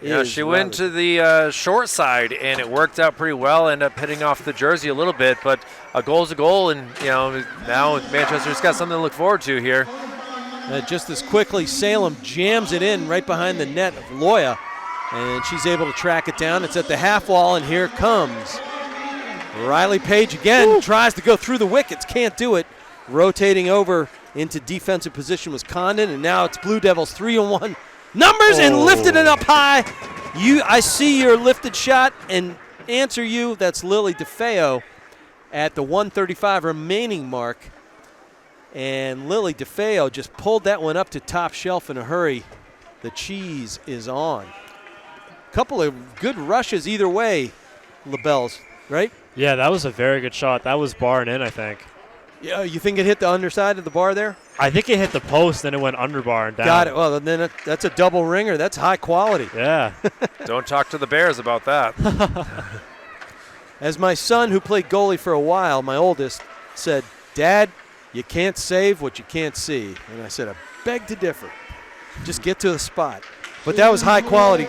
Yeah, she went to the short side, and it worked out pretty well. Ended up hitting off the jersey a little bit, but a goal's a goal, and now Manchester's got something to look forward to here. Just as quickly, Salem jams it in right behind the net of Loya, and she's able to track it down. It's at the half wall, and here comes Riley Page again. Tries to go through the wickets, can't do it. Rotating over into defensive position was Condon, and now it's Blue Devils 3-1 numbers and lifted it up high. I see your lifted shot and answer you. That's Lily DeFeo at the 1:35 remaining mark. And Lily DeFeo just pulled that one up to top shelf in a hurry. The cheese is on. Couple of good rushes either way, LaBelle's, right? Yeah, that was a very good shot. That was barring in, I think. Yeah, you think it hit the underside of the bar there? I think it hit the post, then it went under bar and down. Got it. Well, then that's a double ringer. That's high quality. Yeah. Don't talk to the Bears about that. As my son, who played goalie for a while, my oldest, said, "Dad, you can't save what you can't see." And I said, I beg to differ. Just get to the spot. But that was high quality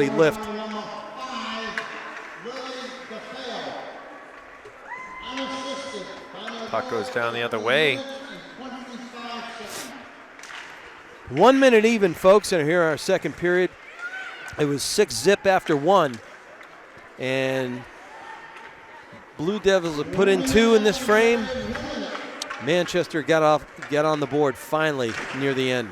lift. Puck goes down the other way. 1 minute even, folks, and here our second period. It was 6-0 after one. And Blue Devils have put in 2 in this frame. Manchester got on the board finally near the end.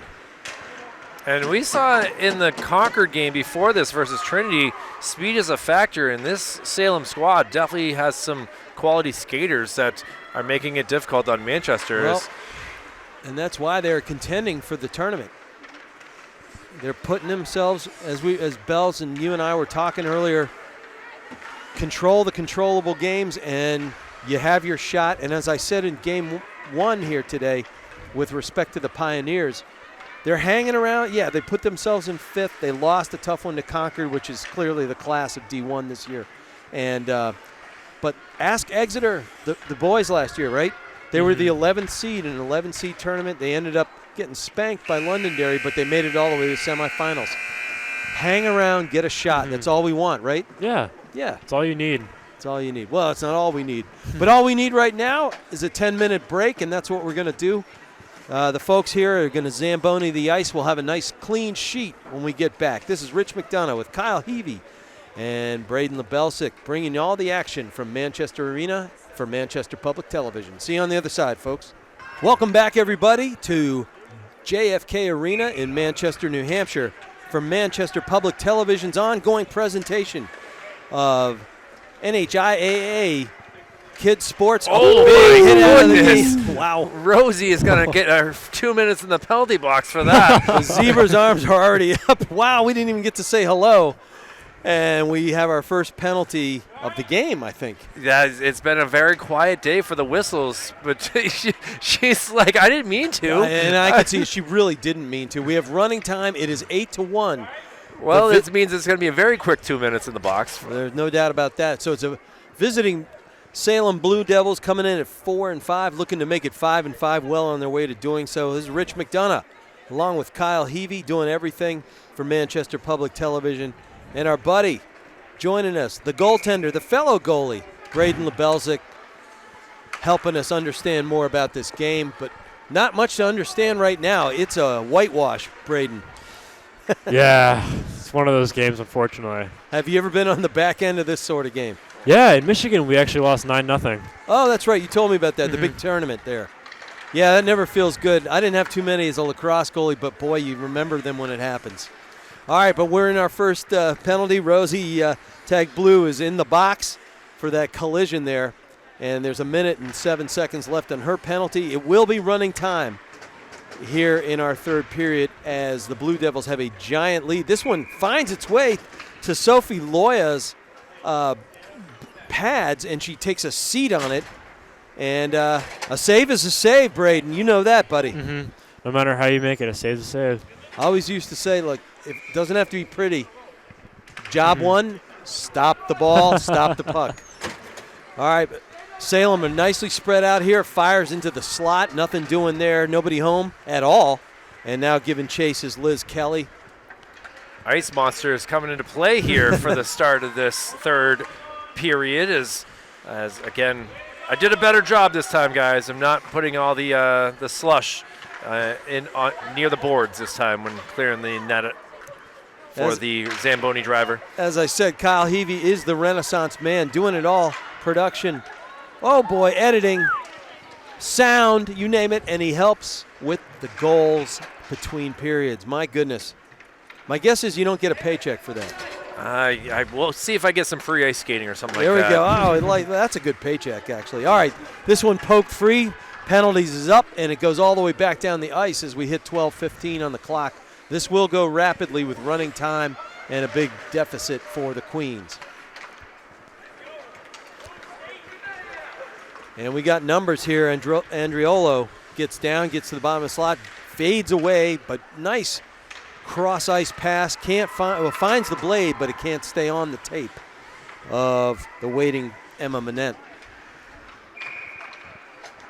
And we saw in the Concord game before this versus Trinity, speed is a factor, and this Salem squad definitely has some quality skaters that are making it difficult on Manchester. Well, and that's why they're contending for the tournament. They're putting themselves, as Bells and you and I were talking earlier, control the controllable games, and you have your shot. And as I said in game 1 here today, with respect to the Pioneers, they're hanging around. Yeah, they put themselves in 5th. They lost a tough one to Concord, which is clearly the class of D1 this year. And but ask Exeter, the boys last year, right? They were the 11th seed in an 11 seed tournament. They ended up getting spanked by Londonderry, but they made it all the way to the semifinals. Hang around, get a shot. That's all we want, right? Yeah. Yeah. That's all you need. That's all you need. Well, it's not all we need. But all we need right now is a 10-minute break, and that's what we're going to do. The folks here are going to Zamboni the ice. We'll have a nice clean sheet when we get back. This is Rich McDonough with Kyle Heavey and Braden Lebelsic bringing you all the action from Manchester Arena for Manchester Public Television. See you on the other side, folks. Welcome back, everybody, to JFK Arena in Manchester, New Hampshire for Manchester Public Television's ongoing presentation of NHIAA Kids Sports. Oh, big my hit out of the goodness. gate. Wow. Rosie is going to get 2 minutes in the penalty box for that. The Zebra's arms are already up. Wow, we didn't even get to say hello. And we have our first penalty of the game, I think. Yeah, it's been a very quiet day for the Whistles, but she's like, I didn't mean to. And I can see she really didn't mean to. We have running time. It is 8-1. Well, this means it's going to be a very quick 2 minutes in the box. There's no doubt about that. So it's a visiting Salem Blue Devils coming in at 4-5, looking to make it 5-5, well on their way to doing so. This is Rich McDonough, along with Kyle Heavey, doing everything for Manchester Public Television. And our buddy joining us, the goaltender, the fellow goalie, Braden Lebelsic, helping us understand more about this game. But not much to understand right now. It's a whitewash, Braden. Yeah, it's one of those games, unfortunately. Have you ever been on the back end of this sort of game? Yeah, in Michigan, we actually lost 9-0. Oh, that's right. You told me about that, the big tournament there. Yeah, that never feels good. I didn't have too many as a lacrosse goalie, but, boy, you remember them when it happens. All right, but we're in our first penalty. Rosie Tag Blue is in the box for that collision there, and there's 1 minute and 7 seconds left on her penalty. It will be running time here in our third period as the Blue Devils have a giant lead. This one finds its way to Sophie Loya's pads, and she takes a seat on it. And a save is a save, Braden. You know that, buddy. No matter how you make it, a save's a save. I always used to say, look, it doesn't have to be pretty. Job one, stop the ball, stop the puck. All right, Salem are nicely spread out here, fires into the slot, nothing doing there, nobody home at all. And now giving chase is Liz Kelly. Ice Monster is coming into play here for the start of this third period as again, I did a better job this time, guys. I'm not putting all the slush near the boards this time when clearing the net for the Zamboni driver. As I said, Kyle Heavey is the Renaissance man, doing it all. Production, oh boy, editing, sound, you name it, and he helps with the goals between periods. My goodness. My guess is you don't get a paycheck for that. I will see if I get some free ice skating or something There like that. There we go. Oh, that's a good paycheck, actually. All right, this one poked free. Penalties is up, and it goes all the way back down the ice as we hit 12:15 on the clock. This will go rapidly with running time and a big deficit for the Queens. And we got numbers here. Andriolo gets down, gets to the bottom of the slot, fades away, but nice cross-ice pass. Finds the blade, but it can't stay on the tape of the waiting Emma Manette.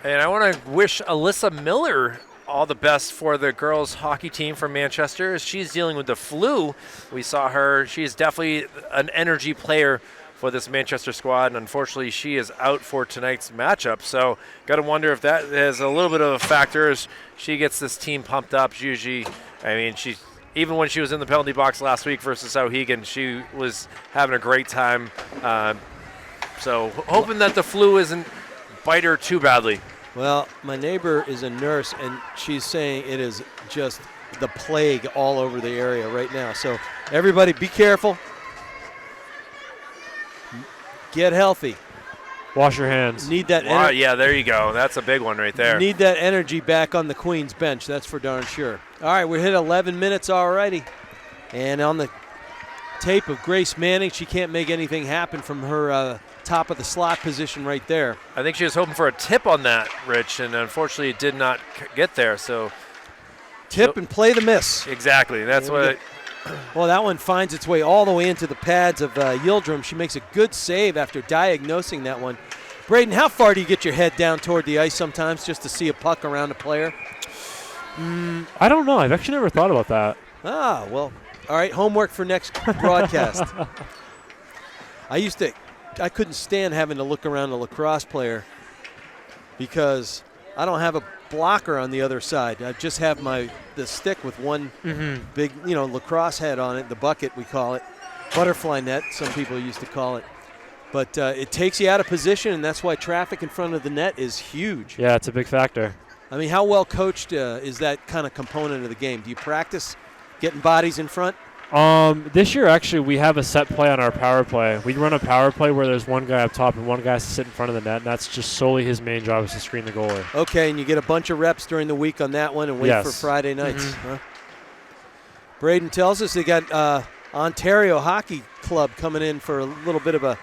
And I want to wish Alyssa Miller all the best for the girls hockey team from Manchester. She's dealing with the flu. We saw her. She's definitely an energy player for this Manchester squad, and unfortunately she is out for tonight's matchup. So got to wonder if that is a little bit of a factor as she gets this team pumped up. Even when she was in the penalty box last week versus Sauhegan, she was having a great time. So hoping that the flu isn't bite her too badly. Well, my neighbor is a nurse, and she's saying it is just the plague all over the area right now. So everybody be careful. Get healthy. Wash your hands. Need that Wow, yeah, there you go. That's a big one right there. Need that energy back on the Queens bench. That's for darn sure. All right, we hit 11 minutes already. And on the tape of Grace Manning, she can't make anything happen from her top of the slot position right there. I think she was hoping for a tip on that, Rich, and unfortunately it did not get there. So Tip and play the miss. Exactly. That's what. Well, that one finds its way all the way into the pads of Yildirim. She makes a good save after diagnosing that one. Braden, how far do you get your head down toward the ice sometimes just to see a puck around a player? I don't know. I've actually never thought about that. Ah, well, all right, homework for next broadcast. I couldn't stand having to look around a lacrosse player because I don't have a blocker on the other side. I just have the stick with one big, lacrosse head on it, the bucket we call it, butterfly net, some people used to call it. But it takes you out of position, and that's why traffic in front of the net is huge. Yeah, it's a big factor. I mean, how well coached is that kind of component of the game? Do you practice getting bodies in front? This year, actually, we have a set play on our power play. We run a power play where there's one guy up top and one guy has to sit in front of the net, and that's just solely his main job is to screen the goalie. Okay, and you get a bunch of reps during the week on that one and wait for Friday nights. Huh? Braden tells us they got Ontario Hockey Club coming in for a little bit of a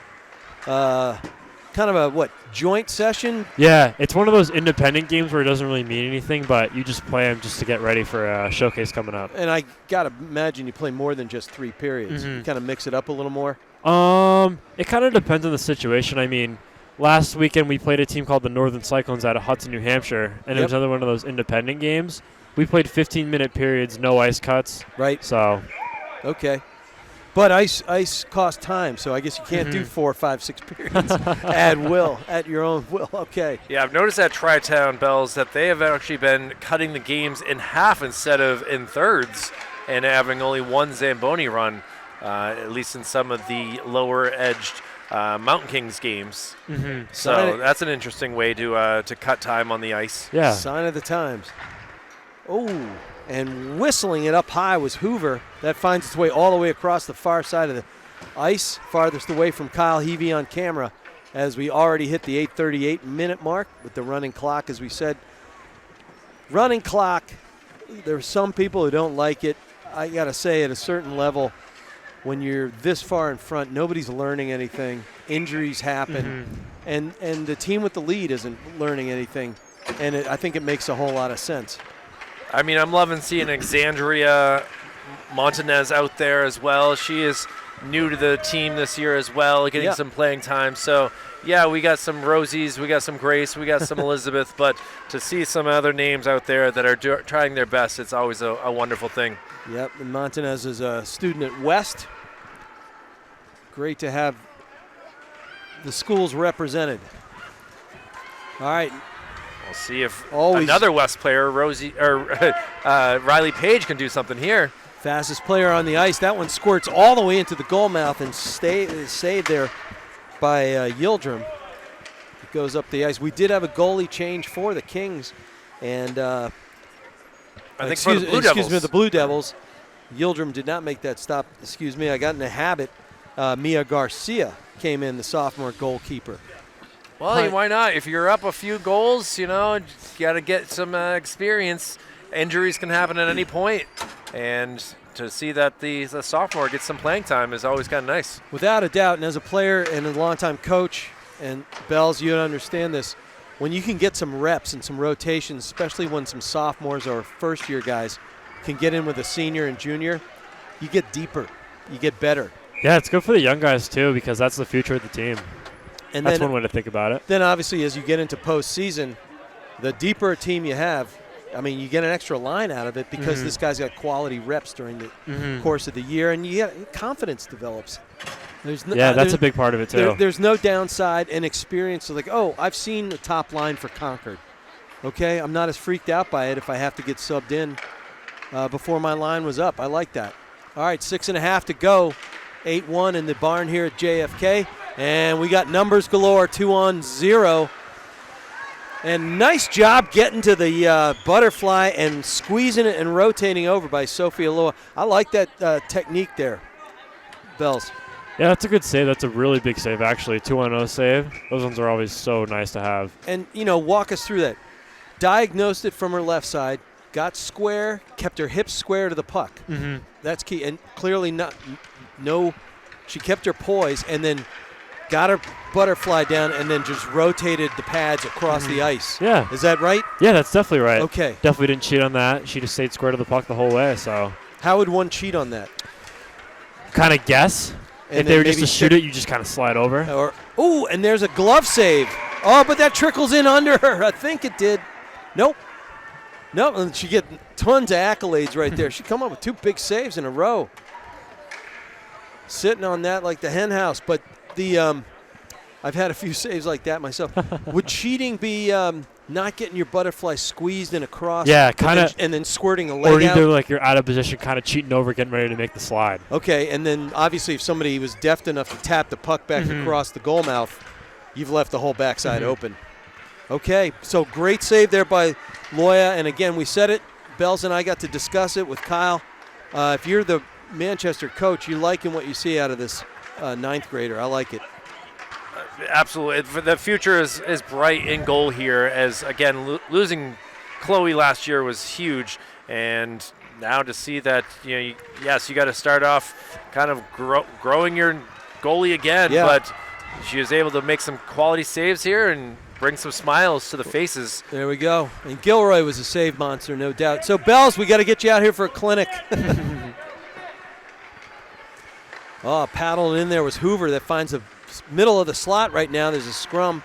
joint session? Yeah, it's one of those independent games where it doesn't really mean anything, but you just play them just to get ready for a showcase coming up. And I got to imagine you play more than just 3 periods. You kind of mix it up a little more? It kind of depends on the situation. I mean, last weekend we played a team called the Northern Cyclones out of Hudson, New Hampshire, and it was another one of those independent games. We played 15-minute periods, no ice cuts. Right. So. Okay. But ice costs time, so I guess you can't do 4, 5, 6 periods at your own will. Okay. Yeah, I've noticed at Tri-Town Bells that they have actually been cutting the games in half instead of in thirds and having only one Zamboni run, at least in some of the lower-edged Mountain Kings games. So that's an interesting way to cut time on the ice. Yeah. Sign of the times. Oh. And whistling it up high was Hoover. That finds its way all the way across the far side of the ice, farthest away from Kyle Heavey on camera, as we already hit the 8:38-minute mark with the running clock, as we said. Running clock, there are some people who don't like it. I got to say, at a certain level, when you're this far in front, nobody's learning anything. Injuries happen, and the team with the lead isn't learning anything. And I think it makes a whole lot of sense. I mean, I'm loving seeing Alexandria Montanez out there as well. She is new to the team this year as well, getting some playing time. So, yeah, we got some Rosies, we got some Grace, we got some Elizabeth. But to see some other names out there that are trying their best, it's always a wonderful thing. Yep, and Montanez is a student at West. Great to have the schools represented. All right. We'll see if another West player, Riley Page, can do something here. Fastest player on the ice. That one squirts all the way into the goal mouth and saved there by Yildirim. It goes up the ice. We did have a goalie change for the Kings, and I think for the Blue Devils. Excuse me, the Blue Devils. Yildirim did not make that stop. Excuse me, I got in a habit. Mia Garcia came in, the sophomore goalkeeper. Well, why not? If you're up a few goals, you got to get some experience. Injuries can happen at any point, and to see that the sophomore gets some playing time is always kind of nice. Without a doubt, and as a player and a longtime coach, and Bells, you understand this, when you can get some reps and some rotations, especially when some sophomores or first-year guys can get in with a senior and junior, you get deeper, you get better. Yeah, it's good for the young guys, too, because that's the future of the team. And that's one way to think about it. Then, obviously, as you get into postseason, the deeper a team you have, I mean, you get an extra line out of it because this guy's got quality reps during the course of the year, and confidence develops. That's a big part of it, too. There's no downside and experience. So like, I've seen the top line for Concord. Okay, I'm not as freaked out by it if I have to get subbed in before my line was up. I like that. All right, 6.5 to go. 8-1 in the barn here at JFK. And we got numbers galore, 2-on-0. And nice job getting to the butterfly and squeezing it and rotating over by Sophia Loa. I like that technique there, Bells. Yeah, that's a good save. That's a really big save, actually. 2-on-0 save. Those ones are always so nice to have. And, walk us through that. Diagnosed it from her left side, got square, kept her hips square to the puck. That's key. And clearly she kept her poise and then got her butterfly down, and then just rotated the pads across the ice. Yeah. Is that right? Yeah, that's definitely right. Okay. Definitely didn't cheat on that. She just stayed square to the puck the whole way. So How would one cheat on that? kind of guess. And If they were then just to maybe shoot it, you just kind of slide over. Or and there's a glove save. Oh, but that trickles in under her. I think it did. Nope. And she get tons of accolades right there. She come up with 2 big saves in a row. Sitting on that like the hen house. But I've had a few saves like that myself. Would cheating be not getting your butterfly squeezed in across? Yeah, kinda- And then squirting a leg Or either out? like you're out of position, kind of cheating over, getting ready to make the slide. Okay, and then obviously if somebody was deft enough to tap the puck back across the goal mouth, you've left the whole backside open. Okay, so great save there by Loya. And again, we said it, Bells and I got to discuss it with Kyle. If you're the Manchester coach, you liking what you see out of this 9th grader. I like it. Absolutely. The future is bright in goal here, as, again, losing Chloe last year was huge. And now to see that, you got to start off kind of growing your goalie again. Yeah. But she was able to make some quality saves here and bring some smiles to the faces. There we go. And Gilroy was a save monster, no doubt. So, Bells, we got to get you out here for a clinic. Paddling in there was Hoover that finds the middle of the slot right now. There's a scrum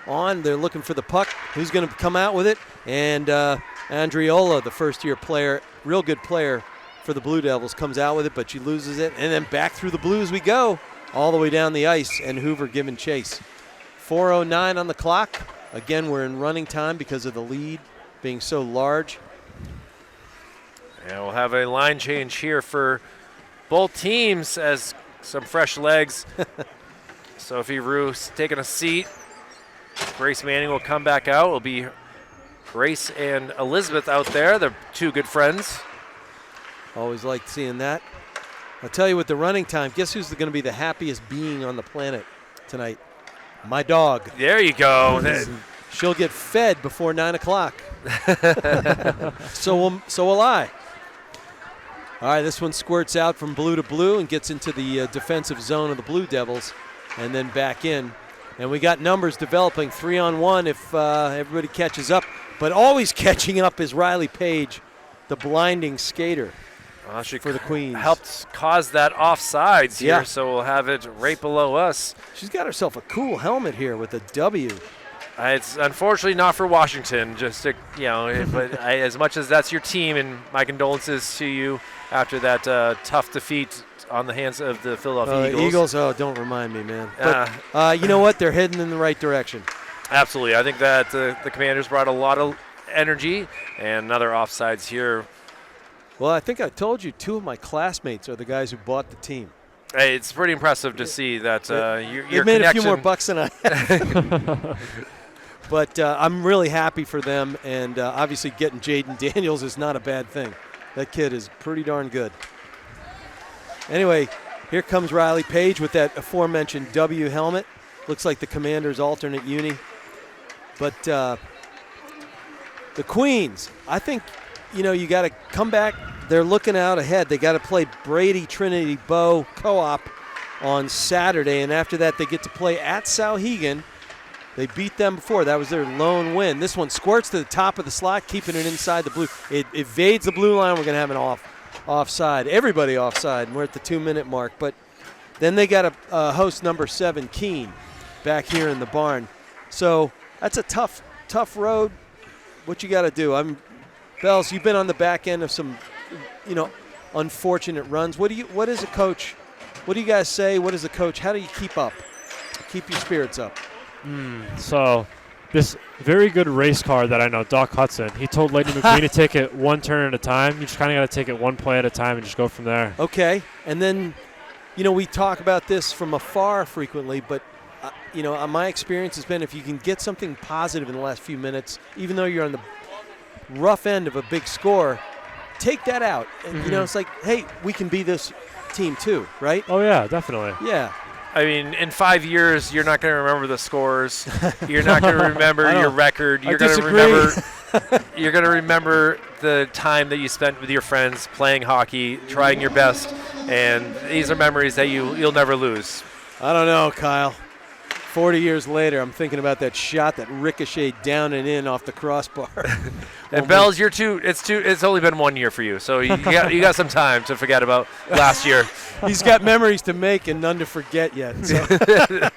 on. They're looking for the puck. Who's going to come out with it? And Andriola, the first-year player, real good player for the Blue Devils, comes out with it, but she loses it. And then back through the Blues we go, all the way down the ice, and Hoover giving chase. 4:09 on the clock. Again, we're in running time because of the lead being so large. And we'll have a line change here for both teams as some fresh legs. Sophie Roos taking a seat. Grace Manning will come back out. It'll be Grace and Elizabeth out there. They're 2 good friends. Always liked seeing that. I'll tell you, with the running time, guess who's going to be the happiest being on the planet tonight? My dog. There you go. She'll get fed before 9 o'clock. So will I. All right, this one squirts out from blue to blue and gets into the defensive zone of the Blue Devils and then back in. And we got numbers developing 3-on-1 if everybody catches up. But always catching up is Riley Page, the blinding skater She for the Queens. helped cause that offsides here, Yeah. so we'll have it right below us. She's got herself a cool helmet here with a W. It's unfortunately not for Washington, just to, but as much as that's your team, and my condolences to you after that tough defeat on the hands of the Philadelphia Eagles. Don't remind me, man. But you know what? They're heading in the right direction. Absolutely. I think that the Commanders brought a lot of energy, and another offsides here. Well, I think I told you 2 of my classmates are the guys who bought the team. Hey, it's pretty impressive to see that your They made a few more connection- bucks than I had. But I'm really happy for them, and obviously getting Jaden Daniels is not a bad thing. That kid is pretty darn good. Anyway, here comes Riley Page with that aforementioned W helmet. Looks like the Commanders' alternate uni. But the Queens, I think, you got to come back. They're looking out ahead. They got to play Brady Trinity Bow Co-op on Saturday, and after that they get to play at Sauhegan. They beat them before. That was their lone win. This one squirts to the top of the slot, keeping it inside the blue. It evades the blue line. We're going to have an offside. Everybody offside, and we're at the 2-minute mark. But then they got a host number 7, Keene, back here in the barn. So that's a tough road. What you got to do? Bells, you've been on the back end of some, unfortunate runs. What is a coach? What do you guys say? What is a coach? How do you keep your spirits up? So this very good race car that I know, Doc Hudson, he told Lightning McQueen to take it one turn at a time. You just kind of got to take it one play at a time and just go from there. Okay. And then, we talk about this from afar frequently, but, my experience has been if you can get something positive in the last few minutes, even though you're on the rough end of a big score, take that out. And, it's like, hey, we can be this team too, right? Oh, yeah, definitely. Yeah. I mean, in 5 years, you're not going to remember the scores. You're not going to remember your record. You're going to remember. You're going to remember the time that you spent with your friends playing hockey, trying your best, and these are memories that you'll never lose. I don't know, Kyle. 40 years later, I'm thinking about that shot that ricocheted down and in off the crossbar. And Bells, it's only been 1 year for you, so you got some time to forget about last year. He's got memories to make and none to forget yet. So.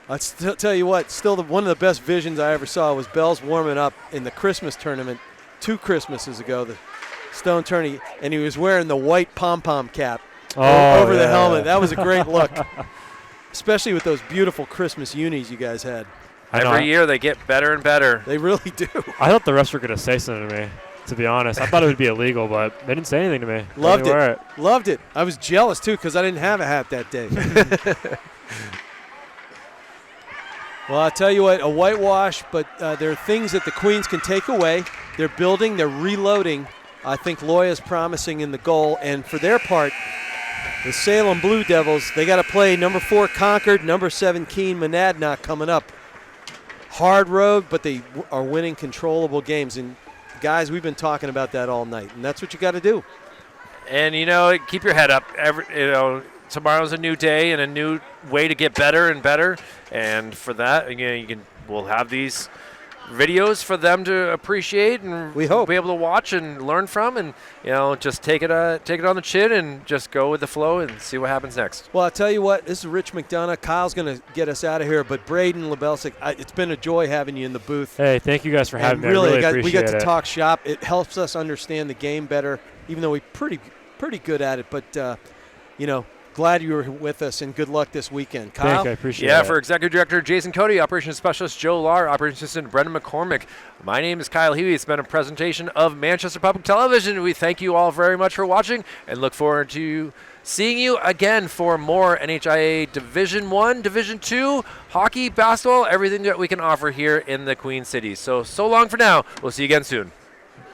I'll tell you what, still one of the best visions I ever saw was Bells warming up in the Christmas tournament 2 Christmases ago, the Stone Tourney, and he was wearing the white pom-pom cap over the helmet. That was a great look, especially with those beautiful Christmas unis you guys had. Every year they get better and better. They really do. I thought the refs were going to say something to me, to be honest. I thought it would be illegal, but they didn't say anything to me. Loved it. Loved it. I was jealous, too, because I didn't have a hat that day. Well, I'll tell you what, a whitewash, but there are things that the Queens can take away. They're building, they're reloading. I think Loya's promising in the goal. And for their part, the Salem Blue Devils, they got to play number 4 Concord, number 7 Keene Monadnock coming up. Hard road, but they are winning controllable games. And, guys, we've been talking about that all night, and that's what you got to do. And, keep your head up. Tomorrow's a new day and a new way to get better and better. And for that, we'll have these videos for them to appreciate and we hope be able to watch and learn from, and just take it on the chin and just go with the flow and see what happens next. Well, I'll tell you what, this is Rich McDonough. Kyle's going to get us out of here, but Braden Lebelsic, it's been a joy having you in the booth. Hey, thank you guys for having me. Really, I really appreciate we got to it. talk shop. It helps us understand the game better, even though we're pretty good at it. But glad you were with us, and good luck this weekend. Kyle? Thank you, I appreciate it. Yeah, for Executive Director Jason Cody, Operations Specialist Joe Lahr, Operations Assistant Brendan McCormick, my name is Kyle Huey. It's been a presentation of Manchester Public Television. We thank you all very much for watching and look forward to seeing you again for more NHIA Division I, Division II, hockey, basketball, everything that we can offer here in the Queen City. So long for now. We'll see you again soon.